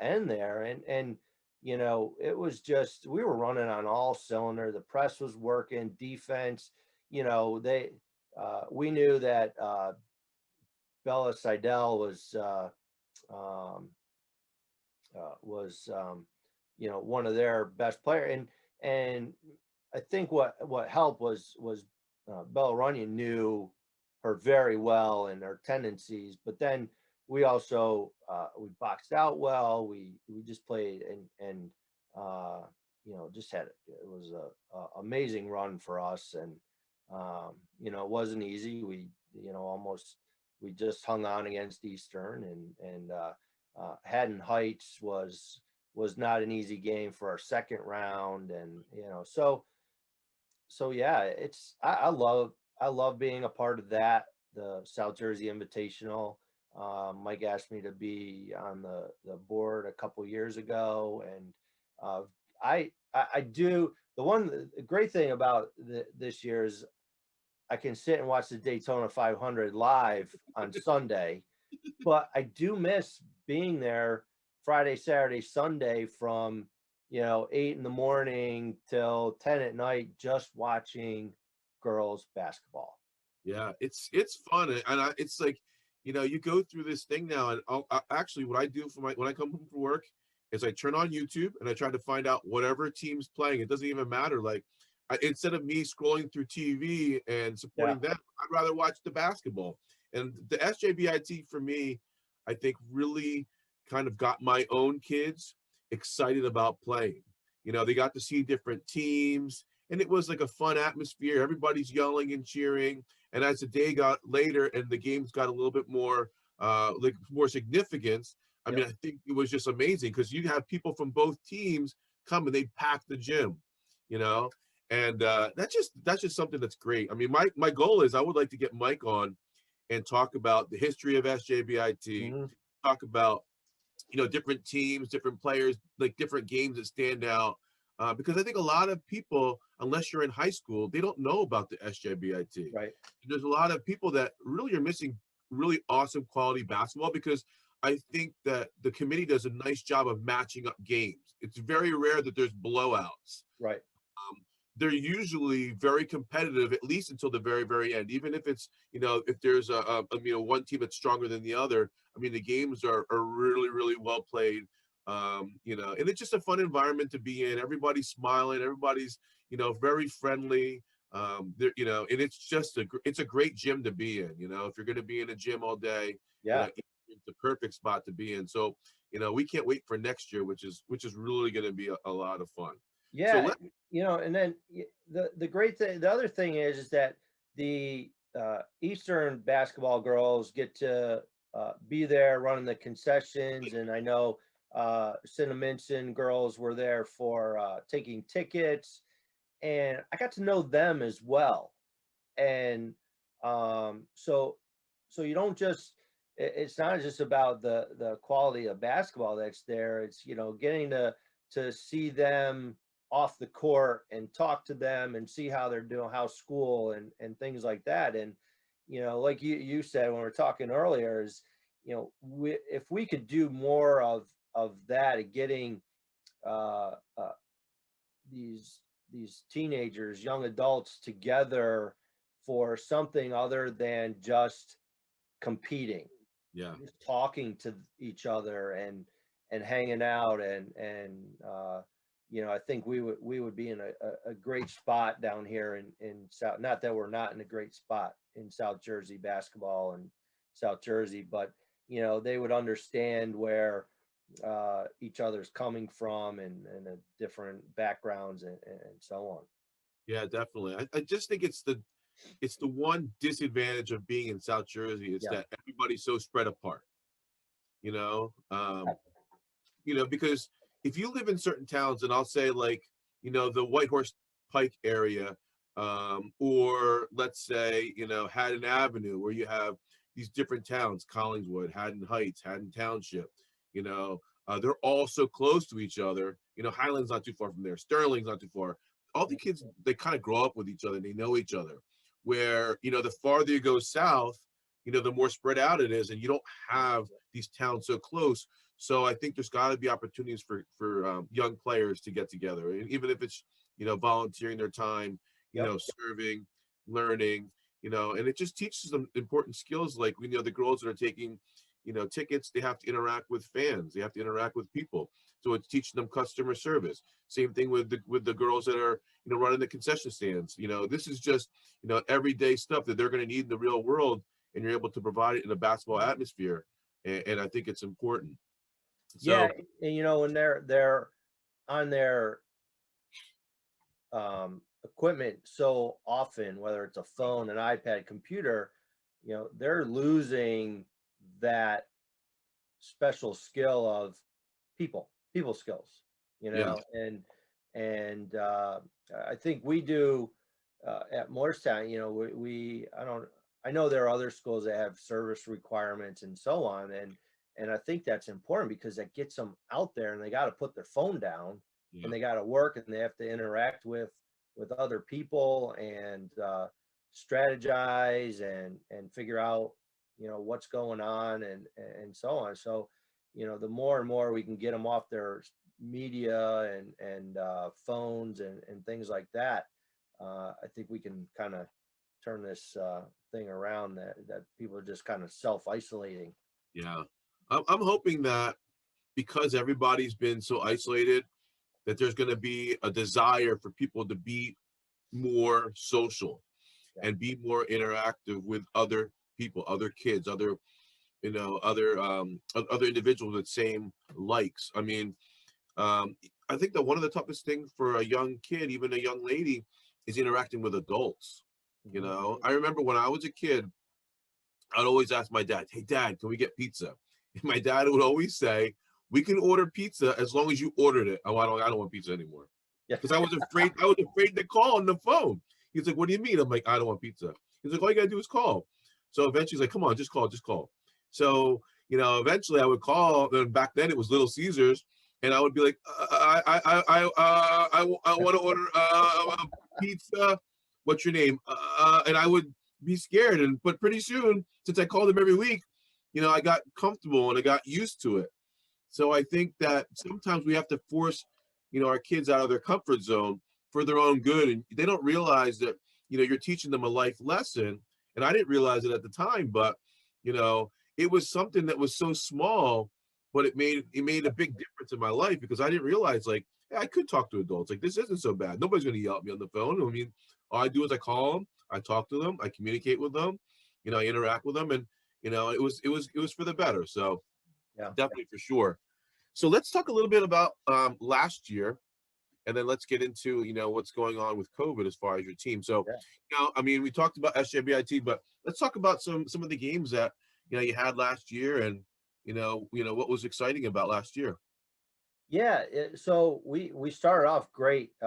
end there, and it was just, we were running on all cylinder. The press was working, defense, we knew that Bella Seidel was one of their best players, and I think what helped was Bella Runyon knew her very well and her tendencies, but then we also we boxed out well. We just played and just had, it was a amazing run for us, and it wasn't easy. We just hung on against Eastern, and Haddon Heights was not an easy game for our second round, and so yeah, it's I love being a part of that, the South Jersey Invitational. Mike asked me to be on the board a couple years ago, and I do. The great thing about this year is I can sit and watch the Daytona 500 live on Sunday, but I do miss being there Friday, Saturday, Sunday from 8 in the morning till 10 at night, just watching girls basketball. Yeah, it's fun, and it's like, you go through this thing now, and actually what I do when I come home from work is I turn on YouTube and I try to find out whatever team's playing. It doesn't even matter. Like, instead of me scrolling through TV and supporting them, I'd rather watch the basketball. And the SJBIT for me, I think, really kind of got my own kids excited about playing. They got to see different teams, and it was like a fun atmosphere. Everybody's yelling and cheering. And as the day got later and the games got a little bit more more significance, I mean, I think it was just amazing because you have people from both teams come and they pack the gym, and that's just something that's great. I mean, my goal is I would like to get Mike on and talk about the history of SJBIT, talk about different teams, different players, like different games that stand out, because I think a lot of people, unless you're in high school, they don't know about the SJBIT. Right. There's a lot of people that really are missing really awesome quality basketball, because I think that the committee does a nice job of matching up games. It's very rare that there's blowouts. Right. They're usually very competitive, at least until the very, very end. Even if it's, if there's one team that's stronger than the other, I mean, the games are really, really well played. And it's just a fun environment to be in. Everybody's smiling, everybody's, very friendly. And it's a great gym to be in. If you're going to be in a gym all day, Yeah. it's the perfect spot to be in. So, we can't wait for next year, which is really going to be a lot of fun. Yeah, and then the great thing, the other thing is that the Eastern basketball girls get to be there running the concessions, and I know Cinnamon girls were there for taking tickets, and I got to know them as well. And so you don't just it's not just about the quality of basketball that's there. It's getting to see them off the court and talk to them and see how they're doing, how school and things like that. And like you said when we were talking earlier, is if we could do more of that, getting these teenagers, young adults together for something other than just competing, just talking to each other and hanging out and I think we would be in a great spot down here in South. Not that we're not in a great spot in South Jersey basketball and South Jersey, but they would understand where each other's coming from and the different backgrounds and so on. Yeah, definitely. I just think it's the one disadvantage of being in South Jersey is that everybody's so spread apart. Because if you live in certain towns, and I'll say like, the Whitehorse Pike area, or let's say, Haddon Avenue, where you have these different towns, Collingswood, Haddon Heights, Haddon Township, they're all so close to each other. Highland's not too far from there. Sterling's not too far. All the kids, they kind of grow up with each other. They know each other. Where, the farther you go south, the more spread out it is, and you don't have these towns so close. So I think there's got to be opportunities for young players to get together, and even if it's volunteering their time, serving, learning, and it just teaches them important skills. Like the girls that are taking tickets, they have to interact with fans, they have to interact with people. So it's teaching them customer service. Same thing with the girls that are running the concession stands. This is just everyday stuff that they're going to need in the real world, and you're able to provide it in a basketball atmosphere. And I think it's important. So, and when they're on their equipment so often, whether it's a phone, an iPad, computer, they're losing that special skill of people skills, and I think we do at Moorestown. I know there are other schools that have service requirements and so on, and I think that's important because that gets them out there, and they got to put their phone down, and they got to work, and they have to interact with other people and strategize and figure out what's going on and so on. So the more and more we can get them off their media and phones and things like that, I think we can kind of turn this thing around that people are just kind of self-isolating. I'm hoping that because everybody's been so isolated, that there's going to be a desire for people to be more social and be more interactive with other people, other kids, other individuals with same likes. I mean, I think that one of the toughest things for a young kid, even a young lady, is interacting with adults. I remember when I was a kid, I'd always ask my dad, "Hey Dad, can we get pizza?" And my dad would always say, "We can order pizza as long as you ordered it." Oh, I don't want pizza anymore. Because I was afraid to call on the phone. He's like, "What do you mean?" I'm like, "I don't want pizza." He's like, "All you gotta do is call." So eventually he's like, "Come on, just call." So, eventually I would call, and back then it was Little Caesars, and I would be like, I want to order pizza. What's your name? And I would be scared. But pretty soon, since I called them every week, I got comfortable and I got used to it. So I think that sometimes we have to force, our kids out of their comfort zone for their own good. And they don't realize that, you're teaching them a life lesson. And I didn't realize it at the time, but, it was something that was so small, but it made a big difference in my life because I didn't realize, like, hey, I could talk to adults. Like, this isn't so bad. Nobody's going to yell at me on the phone. I mean, all I do is I call them, I talk to them, I communicate with them, I interact with them, and it was for the better. So Yeah. definitely, for sure. So let's talk a little bit about last year, and then let's get into what's going on with COVID as far as your team. So, Yeah. I mean, we talked about SJBIT, but let's talk about some of the games that you had last year, and what was exciting about last year. Yeah, so we started off great.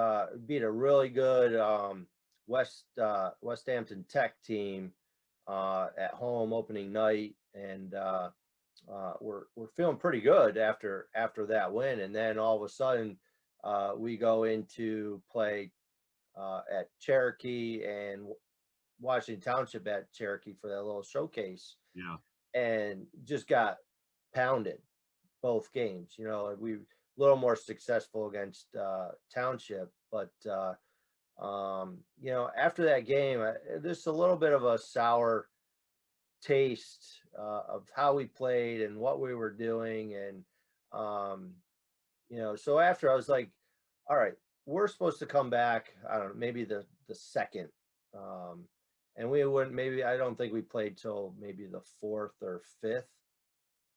Beat a really good West Hampton Tech team at home opening night, and we're feeling pretty good after that win. And then all of a sudden, we go into play at Cherokee and Washington Township at Cherokee for that little showcase, Yeah. and just got pounded both games. We a little more successful against Township, but after that game, there's a little bit of a sour taste of how we played and what we were doing, and so after I was like, all right, we're supposed to come back, I don't know, maybe the second, and we wouldn't, maybe, I don't think we played till maybe the fourth or fifth,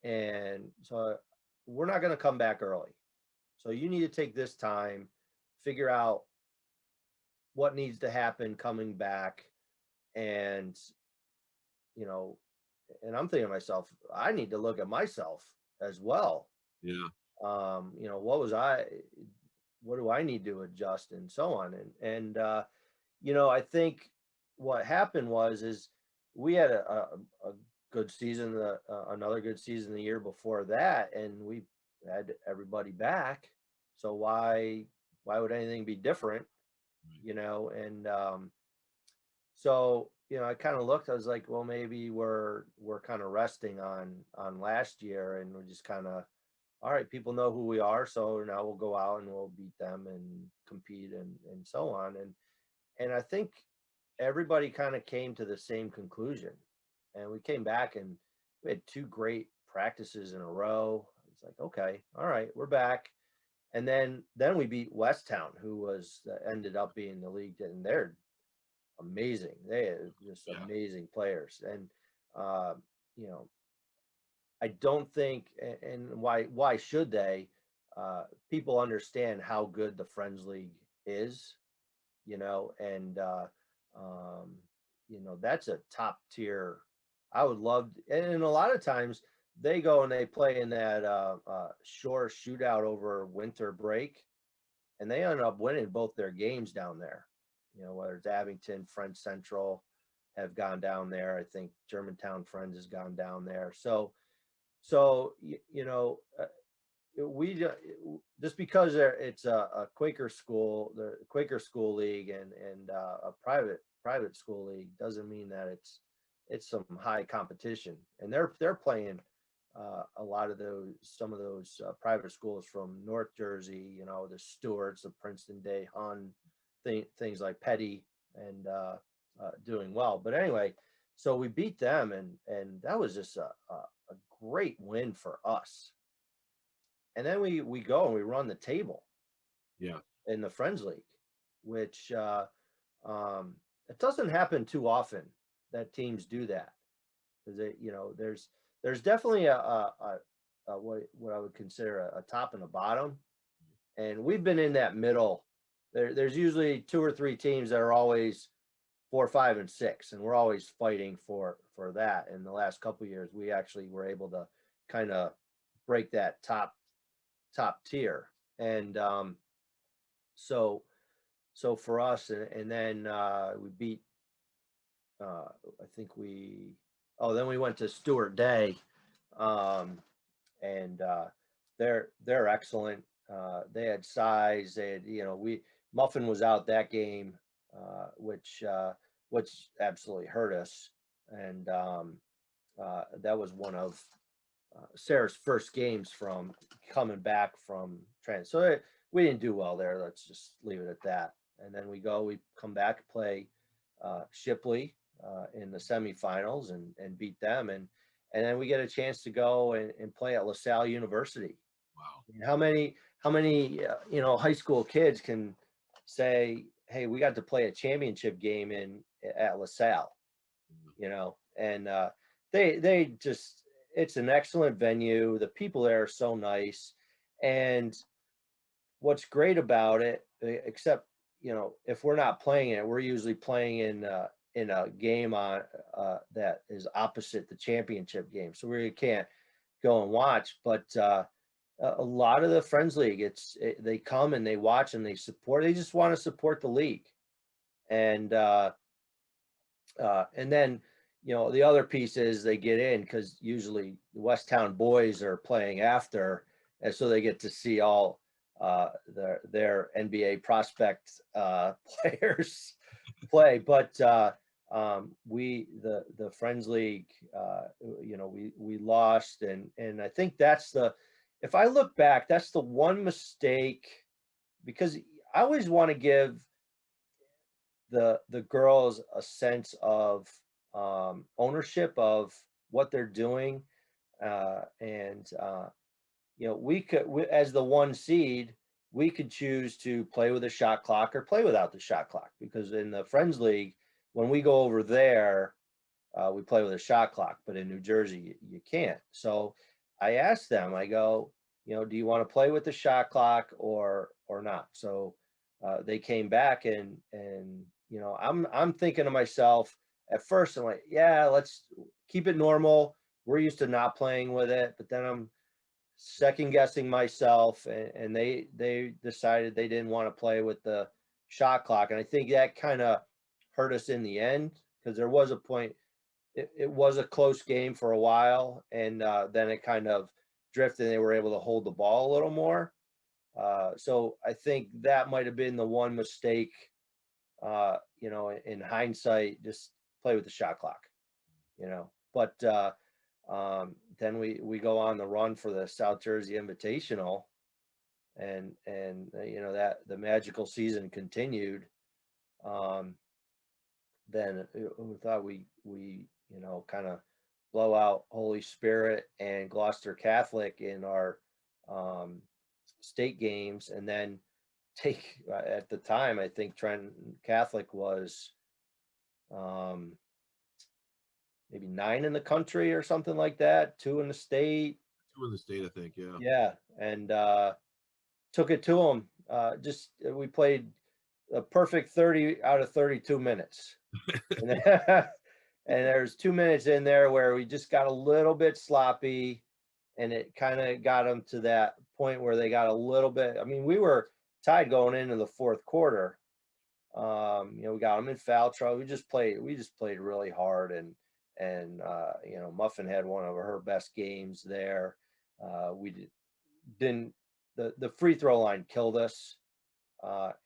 and so we're not going to come back early, so you need to take this time, figure out what needs to happen coming back, and and I'm thinking to myself, I need to look at myself as well. Yeah. What do I need to adjust, and so on. And I think what happened is we had a good season, another good season the year before that, and we had everybody back. So why would anything be different? And so I kind of looked, I was like, well, maybe we're kind of resting on last year, and we're just kind of, all right, people know who we are, so now we'll go out and we'll beat them and compete, and so on. And I think everybody kind of came to the same conclusion, and we came back and we had two great practices in a row. It's like, okay, all right, we're back. And then we beat Westtown, who ended up being the league, and they're amazing. They are just amazing players. And I don't think, and why should they? People understand how good the Friends League is, and that's a top tier. I would love, and a lot of times they go and they play in that shore shootout over winter break, and they end up winning both their games down there. Whether it's Abington, Friends Central have gone down there. I think Germantown Friends has gone down there. So we just because it's a Quaker school, the Quaker School League, and a private school league doesn't mean that it's some high competition. And they're playing some of those private schools from North Jersey, the Stewarts, the Princeton Day, Hun, things like Petty, and doing well. But anyway, so we beat them, and that was just a great win for us. And then we go and we run the table, in the Friends League, which it doesn't happen too often that teams do that, because there's definitely a what I would consider a top and a bottom, and we've been in that middle. There's usually two or three teams that are always 4, 5, and 6, and we're always fighting for that. In the last couple of years, we actually were able to kind of break that top tier, and so for us, and then we beat. I think then we went to Stewart Day, and they're excellent. They had size. They had, Muffin was out that game, which which absolutely hurt us. And that was one of Sarah's first games from coming back from trans. So we didn't do well there. Let's just leave it at that. And then we come back and play Shipley in the semifinals and beat them. And then we get a chance to go and play at LaSalle University. Wow. I mean, how many high school kids can say, hey, we got to play a championship game at LaSalle, and they just, it's an excellent venue. The people there are so nice. And what's great about it, except, if we're not playing it, we're usually playing in a game on that is opposite the championship game. So we can't go and watch, but a lot of the Friends League, they come and they watch and they support. They just want to support the league. And then, the other piece is they get in because usually the Westtown boys are playing after, and so they get to see all their NBA prospect players play. But the Friends League, we lost, and I think if I look back, that's the one mistake, because I always want to give the girls a sense of ownership of what they're doing, we could, as the 1 seed, we could choose to play with a shot clock or play without the shot clock, because in the Friends League, when we go over there, we play with a shot clock, but in New Jersey, you can't. So I asked them, I go, do you want to play with the shot clock or not? So they came back and I'm thinking to myself at first, I'm like, yeah, let's keep it normal. We're used to not playing with it, but then I'm second guessing myself, and they decided they didn't want to play with the shot clock. And I think that kind of hurt us in the end, because there was a point, it was a close game for a while, and then it kind of drifted and they were able to hold the ball a little more. So I think that might have been the one mistake, in hindsight, just play with the shot clock, but then we go on the run for the South Jersey Invitational, and that the magical season continued. Then we thought we kind of blow out Holy Spirit and Gloucester Catholic in our state games, and then take at the time, I think Trenton Catholic was maybe 9 in the country or something like that, 2 in the state. 2 in the state, I think. Yeah. Yeah, and took it to them. We played a perfect 30 out of 32 minutes, and, and there's 2 minutes in there where we just got a little bit sloppy, and it kind of got them to that point where they got a little bit. I mean, we were tied going into the fourth quarter. We got them in foul trouble. We just played really hard, and Muffin had one of her best games there. We didn't. The free throw line killed us,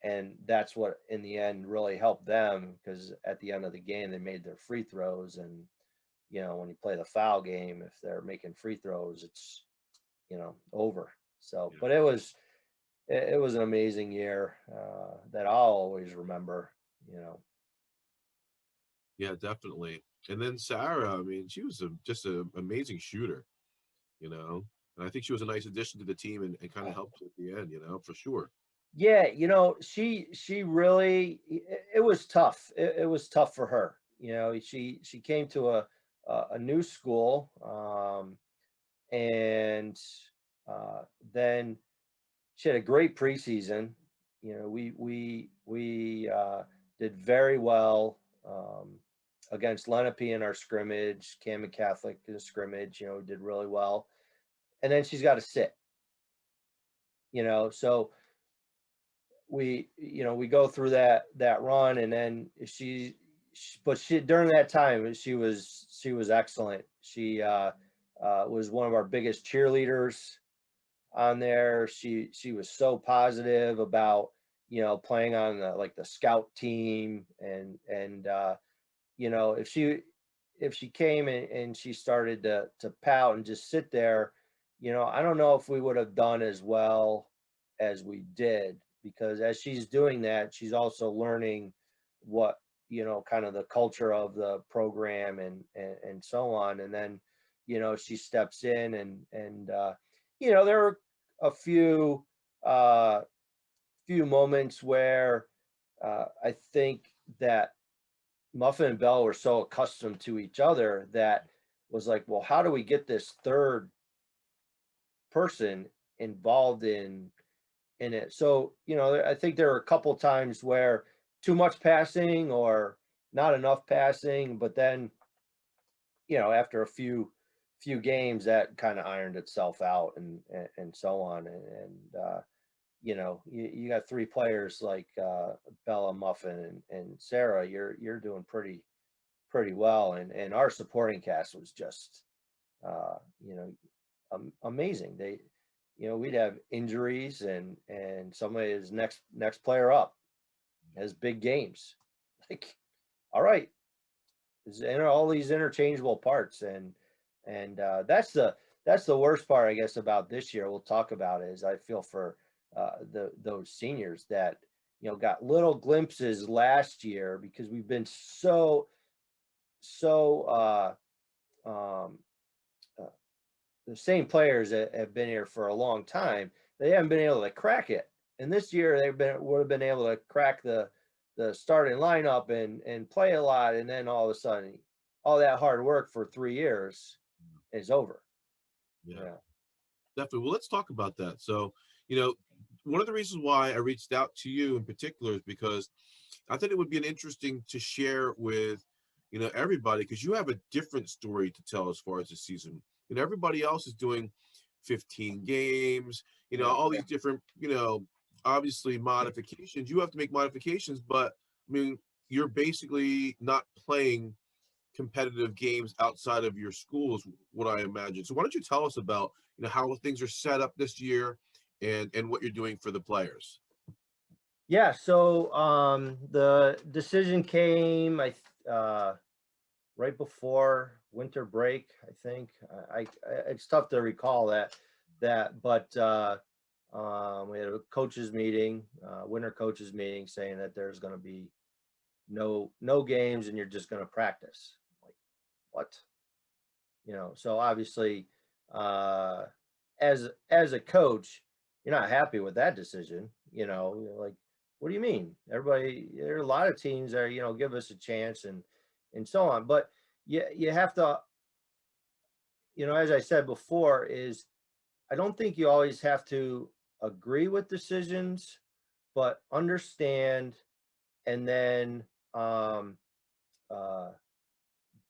and that's what in the end really helped them, because at the end of the game they made their free throws, and when you play the foul game, if they're making free throws, it's over. So, but it was an amazing year that I'll always remember. Yeah, definitely. And then Sarah, I mean, she was just an amazing shooter, and I think she was a nice addition to the team and kind of helped at the end, for sure. Yeah, she really, it was tough. It was tough for her. She came to a new school, and then she had a great preseason. We did very well against Lenape in our scrimmage, Camden Catholic in the scrimmage. Did really well, and then she's got to sit. So we go through that run, and then she during that time she was excellent. She was one of our biggest cheerleaders on there. She was so positive about playing on the scout team, and you know, if she came and she started to pout and just sit there, you know, I don't know if we would have done as well as we did, because as she's doing that, she's also learning what, you know, kind of the culture of the program and so on. And then, you know, she steps in and you know, there were a uh few moments where I think that Muffin and Bell were so accustomed to each other that was like, well, how do we get this third person involved in it? So, you know, I think there were a couple times where too much passing or not enough passing, but then, you know, after a few games that kind of ironed itself out and so on. And you know, you got three players like Bella, Muffin, and Sarah. You're doing pretty well, and our supporting cast was just you know, amazing. They, you know, we'd have injuries and somebody is next player up has big games. Like, all right, all these interchangeable parts, and that's the worst part, I guess, about this year. We'll talk about it. Is I feel for those seniors that, you know, got little glimpses last year because we've been so um, uh, the same players that have been here for a long time. They haven't been able to crack it, and this year would have been able to crack the starting lineup and play a lot, and then all of a sudden, all that hard work for 3 years is over. Yeah, Yeah. definitely. Well, let's talk about that. So, you know, one of the reasons why I reached out to you in particular is because I thought it would be an interesting to share with, you know, everybody, because you have a different story to tell as far as the season. You know, everybody else is doing 15 games, you know, Yeah. all these different, you know, obviously modifications. You have to make modifications, but I mean, you're basically not playing competitive games outside of your school is what I imagine. So why don't you tell us about, you know, how things are set up this year and what you're doing for the players? Yeah, so the decision came right before winter break, I think. It's tough to recall that, but we had a coaches meeting, winter coaches meeting, saying that there's going to be no games and you're just going to practice. Like, what? You know, so obviously, uh, as a coach, you're not happy with that decision. You know, you're like, what do you mean? Everybody, there are a lot of teams that are, you know, give us a chance and so on. But you have to, you know, as I said before, is I don't think you always have to agree with decisions, but understand and then uh,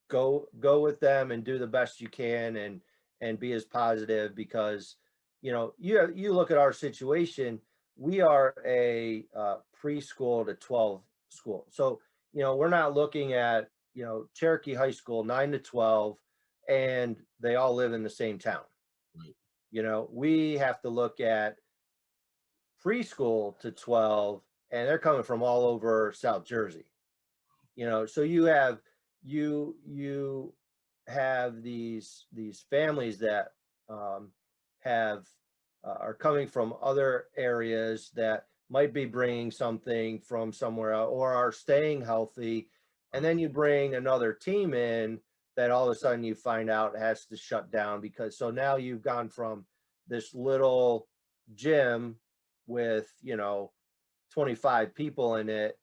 go with them and do the best you can and be as positive, because, you know, you look at our situation. We are a preschool to 12 school, so, you know, we're not looking at, you know, Cherokee High School 9 to 12 and they all live in the same town. Right. You know, we have to look at preschool to 12 and they're coming from all over South Jersey. You know, so you have these families that have are coming from other areas that might be bringing something from somewhere else or are staying healthy, and then you bring another team in that all of a sudden you find out has to shut down, because so now you've gone from this little gym with, you know, 25 people in it,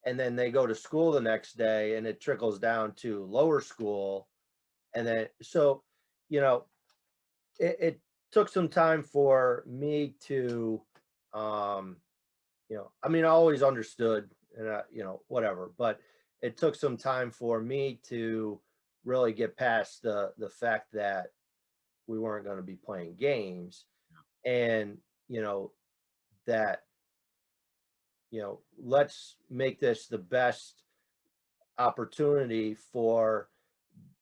and then they go to school the next day and it trickles down to lower school. And then, so, you know, it took some time for me to, um, you know, I mean, I always understood and, you know, whatever, but it took some time for me to really get past the fact that we weren't going to be playing games, and, you know, that, you know, let's make this the best opportunity for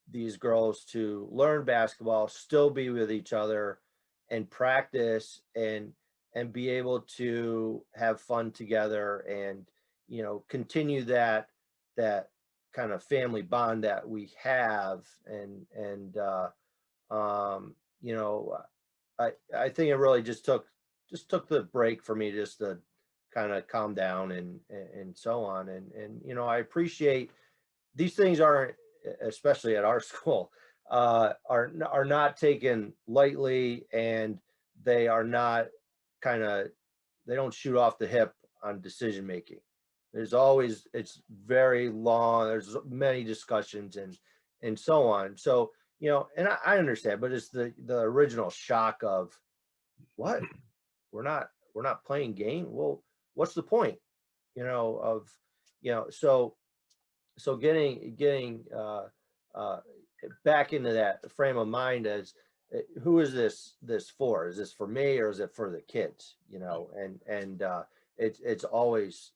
these girls to learn basketball, still be with each other and practice and be able to have fun together and, you know, continue that kind of family bond that we have. And you know, I think it really just took the break for me just to kind of calm down and so on. And you know, I appreciate these things aren't, especially at our school, are not taken lightly, and they are not kind of, they don't shoot off the hip on decision making. There's always, it's very long, there's many discussions and so on. So, you know, and I understand, but it's the original shock of, what, we're not playing game. Well, what's the point, you know, of, you know, so getting back into that frame of mind as, who is this for? Is this for me, or is it for the kids? You know, and it's always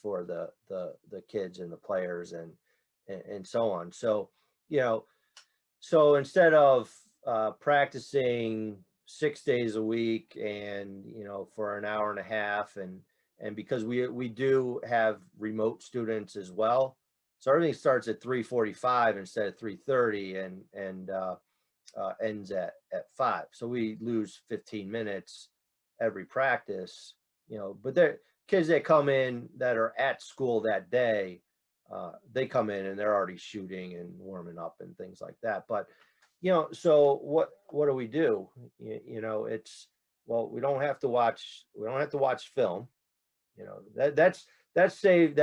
for the kids and the players and so on. So, you know, so instead of practicing 6 days a week and, you know, for an hour and a half, and because we do have remote students as well, so everything starts at 3:45 instead of 3:30, and ends at 5. So we lose 15 minutes every practice, you know. But they're kids that come in that are at school that day, they come in and they're already shooting and warming up and things like that. But, you know, so what do we do? You know, it's, well, we don't have to watch film. You know, that's saved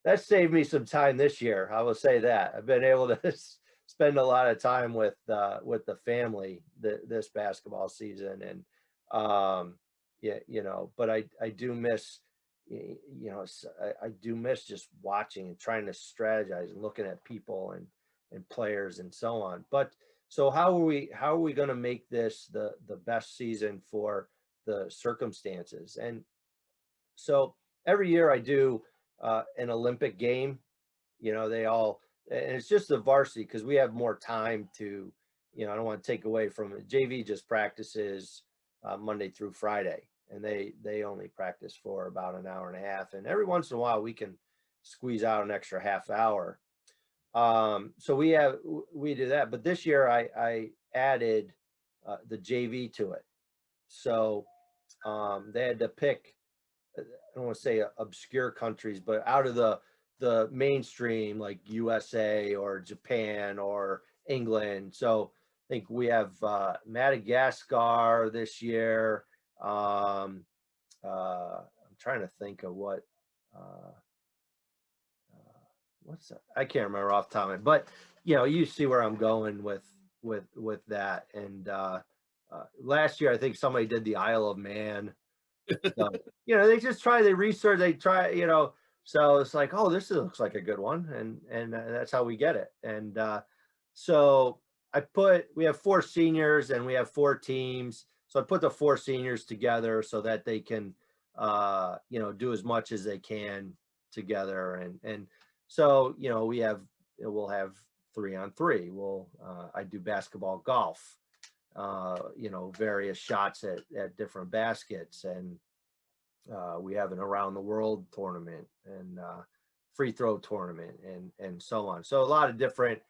that's saved me some time this year. I will say that I've been able to spend a lot of time with the family this basketball season. And yeah, you know, but I do miss, you know, I do miss just watching and trying to strategize and looking at people and players and so on. But so how are we going to make this the best season for the circumstances? And so every year I do an Olympic game. You know, they all, and it's just the varsity because we have more time to, you know, I don't want to take away from it. JV just practices Monday through Friday, and they only practice for about an hour and a half. And every once in a while we can squeeze out an extra half hour. So we do that. But this year I added the JV to it. So they had to pick, I don't want to say obscure countries, but out of the mainstream, like USA or Japan or England. So I think we have Madagascar this year. I'm trying to think of what's that? I can't remember off the top of it, but you know, you see where I'm going with that. And last year I think somebody did the Isle of Man. So, you know, they research, they try, you know, so it's like, oh, this looks like a good one. And that's how we get it. And so we have 4 seniors and we have 4 teams. So I put the 4 seniors together so that they can, you know, do as much as they can together. And so, you know, we'll have 3-on-3. I do basketball, golf, you know, various shots at different baskets, and we have an around the world tournament and free throw tournament and so on. So a lot of different,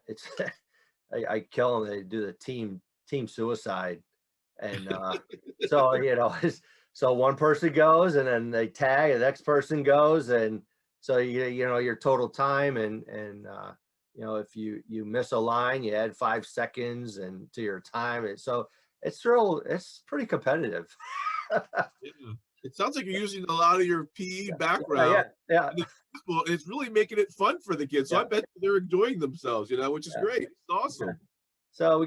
it's I kill them. They do the team suicide, and so, you know, so one person goes and then they tag, and the next person goes, and so you know your total time, and you know, if you miss a line, you add 5 seconds and to your time. So it's pretty competitive. Yeah. It sounds like you're using a lot of your PE background. Yeah. It's really making it fun for the kids. So I bet they're enjoying themselves, you know, which is great. It's awesome. Yeah. So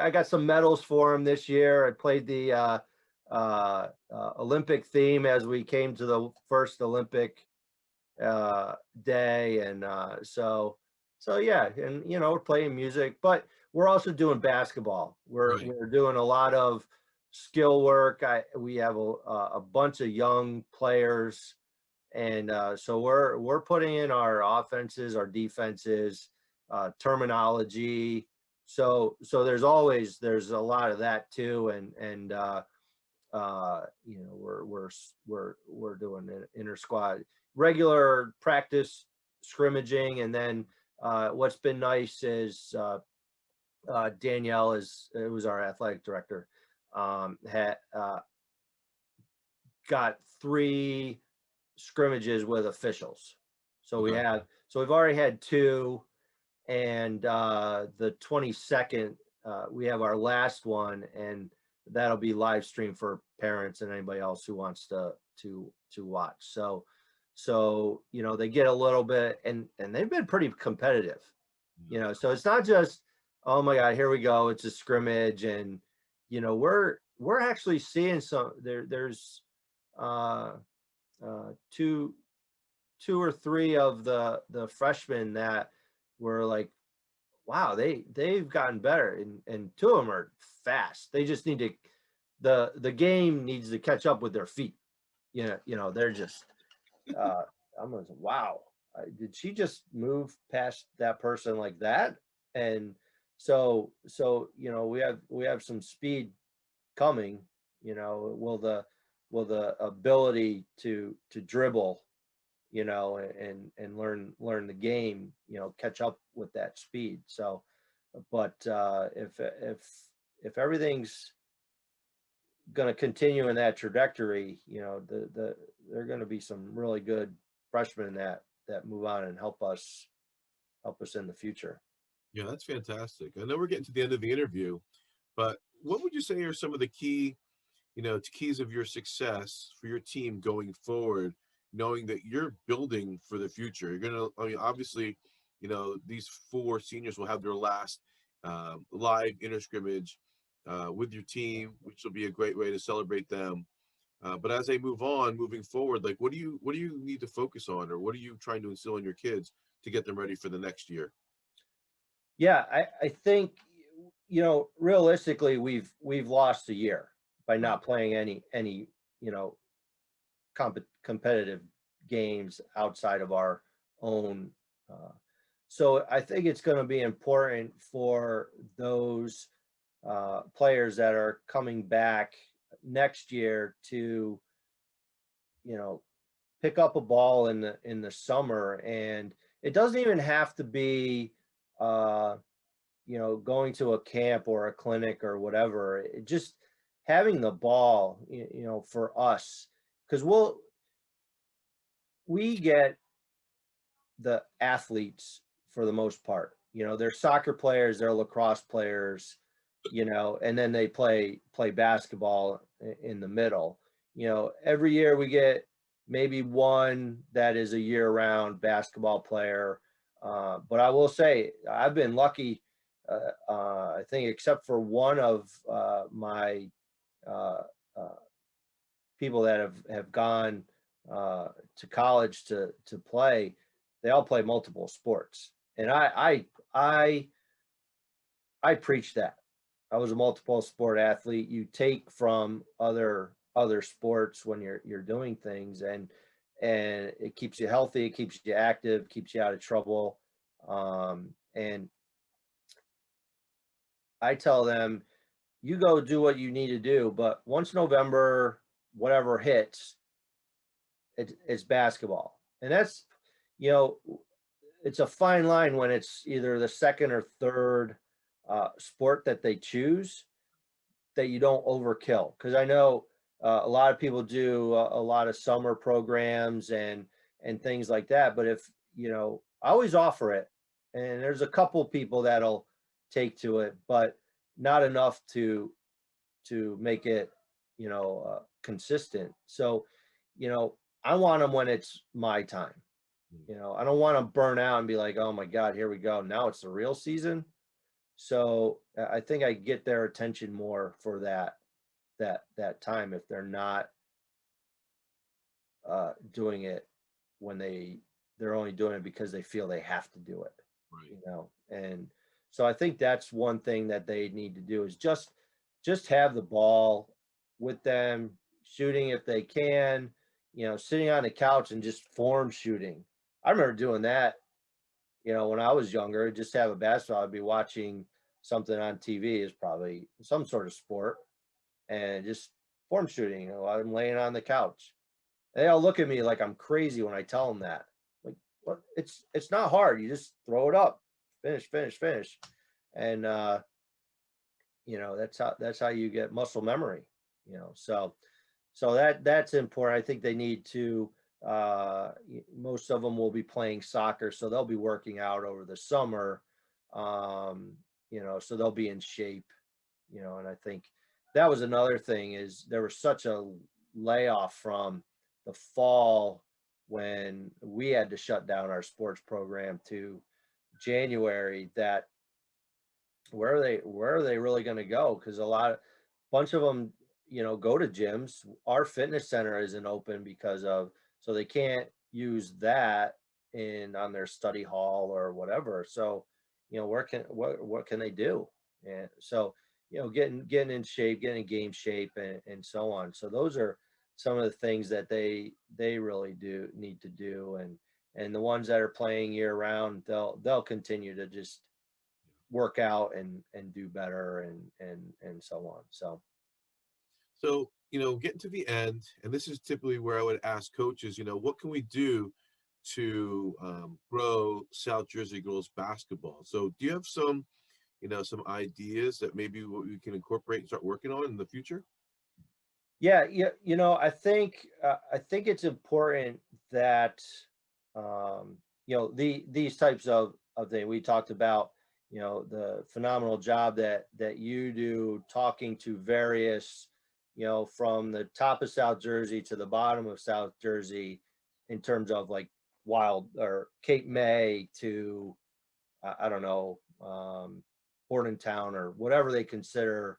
I got some medals for them this year. I played the Olympic theme as we came to the first Olympic day, and so yeah, and you know, we're playing music, but we're also doing basketball. We're doing a lot of skill work. We have a bunch of young players, and so we're putting in our offenses, our defenses, terminology. So there's a lot of that too, and you know, we're doing an inter squad regular practice scrimmaging. And then what's been nice is Danielle was our athletic director, had got 3 scrimmages with officials. So we've already had 2, and the 22nd we have our last one, and that'll be live stream for parents and anybody else who wants to watch. So they get a little bit, and they've been pretty competitive, so it's not just, oh my God, here we go, it's a scrimmage. And we're actually seeing there's 2 or 3 of the freshmen that were like, wow, they've gotten better, and 2 of them are fast. They just need to, the game needs to catch up with their feet. They're just I'm gonna say, wow, did she just move past that person like that? And so we have some speed coming. Will the ability to dribble, and learn the game, catch up with that speed. So, but if everything's going to continue in that trajectory, there are going to be some really good freshmen that move on and help us in the future. Yeah, that's fantastic. I know we're getting to the end of the interview, but what would you say are some of the keys of your success for your team going forward, knowing that you're building for the future? You're going to, obviously, these 4 seniors will have their last live inter-scrimmage with your team, which will be a great way to celebrate them. But as they moving forward, like, what do you need to focus on, or what are you trying to instill in your kids to get them ready for the next year? Yeah, I think, realistically, we've lost a year by not playing any competitive games outside of our own. So I think it's going to be important for those players that are coming back next year to, pick up a ball in the summer. And it doesn't even have to be, going to a camp or a clinic or whatever. Just having the ball, for us, because we get the athletes for the most part. They're soccer players, they're lacrosse players, and then they play basketball in the middle. Every year we get maybe one that is a year-round basketball player. But I will say I've been lucky. I think except for one of my people that have gone to college to play, they all play multiple sports. And I preach that. I was a multiple sport athlete. You take from other sports when you're doing things, and it keeps you healthy, it keeps you active, keeps you out of trouble. And I tell them, you go do what you need to do, but once November, whatever hits, it's basketball. And that's, it's a fine line when it's either the second or third sport that they choose, that you don't overkill. Because I know a lot of people do a lot of summer programs and things like that. But if, I always offer it, and there's a couple people that'll take to it, but not enough to make it, consistent. So, I want them when it's my time. I don't want to burn out and be like, oh my God, here we go, now it's the real season. So I think I get their attention more for that time, if they're not doing it when they're only doing it because they feel they have to do it. Right. And so I think that's one thing that they need to do, is just have the ball with them, shooting if they can, sitting on the couch and just form shooting. I remember doing that, when I was younger. Just have a basketball, I'd be watching something on TV, is probably some sort of sport, and just form shooting. I'm laying on the couch. They all look at me like I'm crazy when I tell them that. Like, well, it's not hard. You just throw it up, finish. And, that's how you get muscle memory, so that's important. I think they need to, most of them will be playing soccer, so they'll be working out over the summer, so they'll be in shape, and I think that was another thing is there was such a layoff from the fall when we had to shut down our sports program to January that where are they really going to go? Because bunch of them, go to gyms. Our fitness center isn't open so they can't use that on their study hall or whatever. So, what can they do? And so, getting in shape, getting in game shape, and so on. So those are some of the things that they really do need to do, and the ones that are playing year round, they'll continue to just work out and do better and so on. So, getting to the end, and this is typically where I would ask coaches, what can we do to grow South Jersey girls basketball? So do you have some ideas that maybe what we can incorporate and start working on in the future? Yeah, I think it's important that these types of things we talked about, the phenomenal job that you do talking to various, from the top of South Jersey to the bottom of South Jersey in terms of like Wild or Cape May to I don't know, Bordentown or whatever they consider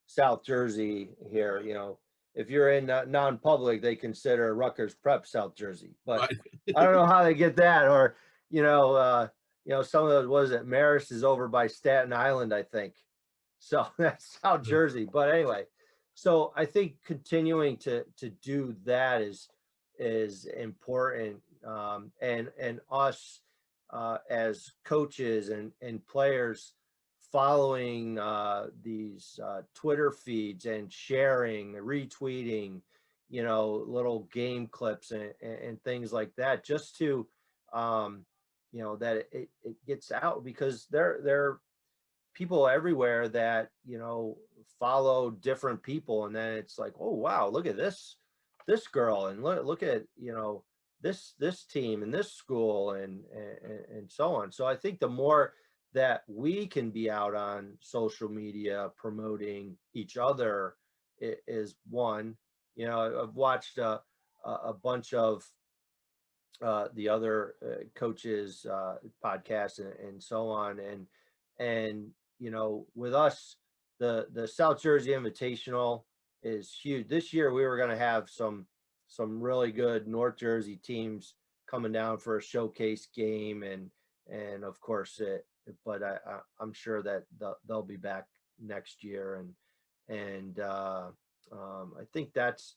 South Jersey here. If you're in non-public, they consider Rutgers Prep South Jersey, but Right. I don't know how they get that. Or some of those, what is it? Marist is over by Staten Island, I think. So that's South Jersey. But anyway, so I think continuing to do that is important, and us as coaches and players following these Twitter feeds and sharing, retweeting, little game clips and things like that, just to, that it gets out, because there are people everywhere that, follow different people. And then it's like, oh, wow, look at this girl, and look at, this team and this school and so on. So I think the more that we can be out on social media promoting each other is one. I've watched a bunch of the other coaches podcasts and so on, and with us, the South Jersey Invitational is huge. This year we were going to have some really good North Jersey teams coming down for a showcase game, and of course but I'm sure that they'll be back next year, and I think that's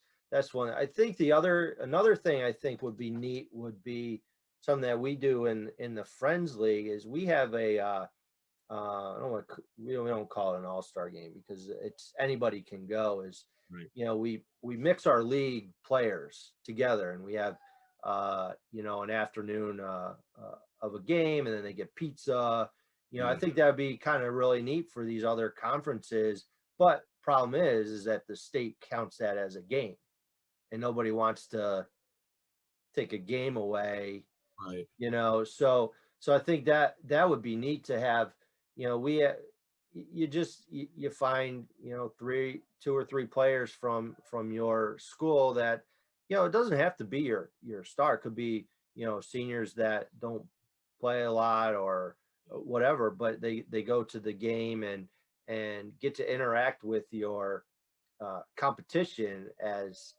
one. I think another thing I think would be neat would be something that we do in the Friends League is we have a we don't call it an all-star game because it's anybody can go. Right. We mix our league players together, and we have an afternoon of a game, and then they get pizza. I think that'd be kind of really neat for these other conferences. But problem is that the state counts that as a game, and nobody wants to take a game away. Right. So I think that would be neat to have. You find two or three players from your school that it doesn't have to be your star. It could be seniors that don't play a lot or whatever, but they go to the game and get to interact with your competition as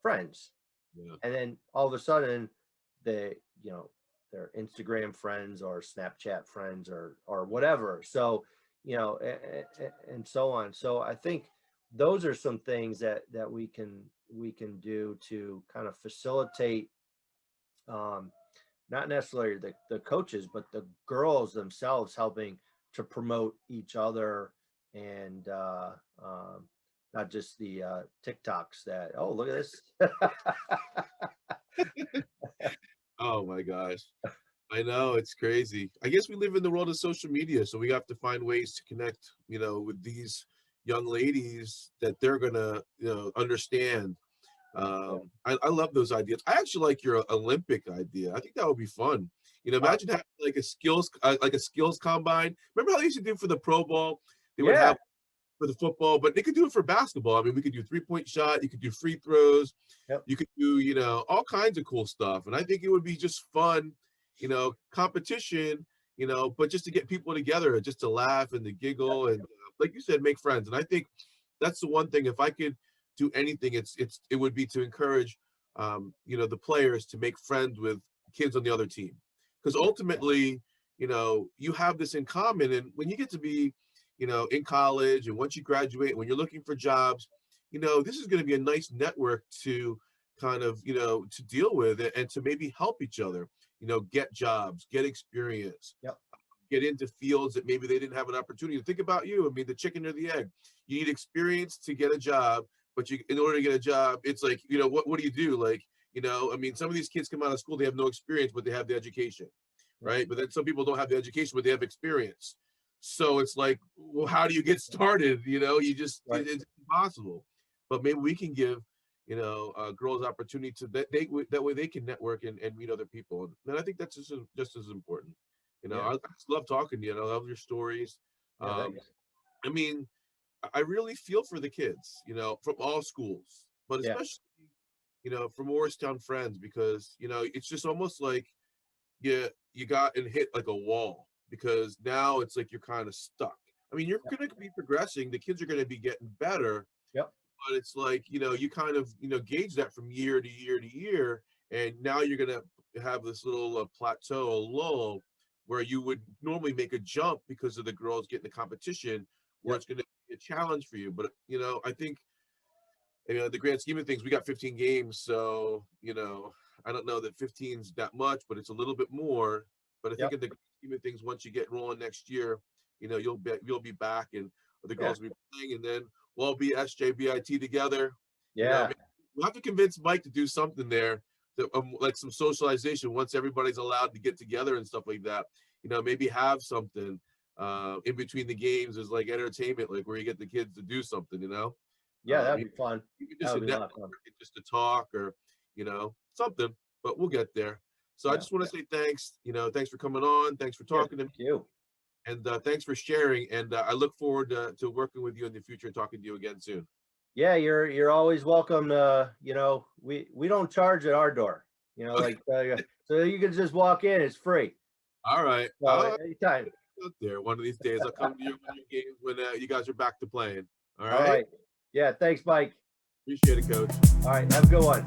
friends. Yeah. And then all of a sudden they're Instagram friends or Snapchat friends or whatever. So, and so on. So I think those are some things that we can do to kind of facilitate, not necessarily the coaches, but the girls themselves helping to promote each other, and not just the TikToks that, oh, look at this. Oh my gosh. I know, it's crazy. I guess we live in the world of social media, so we have to find ways to connect, with these young ladies that they're gonna, understand. Yeah. I love those ideas. I actually like your Olympic idea. I think that would be fun. Uh, Imagine having like a skills combine. Remember how they used to do for the Pro Bowl? They would yeah. have for the football, but they could do it for basketball. I mean, we could do 3-point shot, you could do free throws, Yep. you could do, all kinds of cool stuff. And I think it would be just fun, competition, but just to get people together, just to laugh and to giggle and, like you said, make friends. And I think that's the one thing. If I could do anything, it would be to encourage, the players to make friends with kids on the other team, because ultimately, you have this in common. And when you get to be, in college, and once you graduate, when you're looking for jobs, this is going to be a nice network to kind of, to deal with it and to maybe help each other, get jobs, get experience, Yep. get into fields that maybe they didn't have an opportunity. Think about you. I mean, the chicken or the egg. You need experience to get a job, but in order to get a job, it's like, what do you do? Like, I mean, some of these kids come out of school, they have no experience, but they have the education, right? But then some people don't have the education, but they have experience. So it's like, well, how do you get started? Right. It's impossible. But maybe we can give, girls opportunity to that way they can network and meet other people. And I think that's just as important. Yeah. I just love talking to you, and I love your stories. Yeah. Um, I mean, I really feel for the kids, from all schools, but Yeah. especially, for Moorestown Friends, because, it's just almost like you got and hit like a wall, because now it's like you're kind of stuck. I mean, you're going to be progressing. The kids are going to be getting better, Yep. but it's like, you kind of, gauge that from year to year to year. And now you're going to have this little plateau, a lull, where you would normally make a jump because of the girls getting the competition, where Yep. it's going to be a challenge for you. But, I think, the grand scheme of things, we got 15 games. So, I don't know that 15's that much, but it's a little bit more. But I think Yep. in the grand scheme of things, once you get rolling next year, you'll be back, and the Yeah. girls will be playing, and then we'll be SJBIT together. Yeah. Maybe we'll have to convince Mike to do something there, that, like some socialization once everybody's allowed to get together and stuff like that. Maybe have something in between the games as like entertainment, like where you get the kids to do something. Yeah. That'd You be fun. even That just a would be a lot network, of fun. just to talk, or something. But we'll get there. So I Yeah. just want to say thanks. Thanks for coming on. Thanks for Yeah. talking to me. Thank you. And thanks for sharing. And I look forward to working with you in the future and talking to you again soon. Yeah. You're always welcome. We don't charge at our door. Okay. So you can just walk in. It's free. All right. So anytime. Out there. One of these days, I'll come to your games when you guys are back to playing. All All right. right. Yeah. Thanks, Mike. Appreciate it, Coach. All right. Have a good one.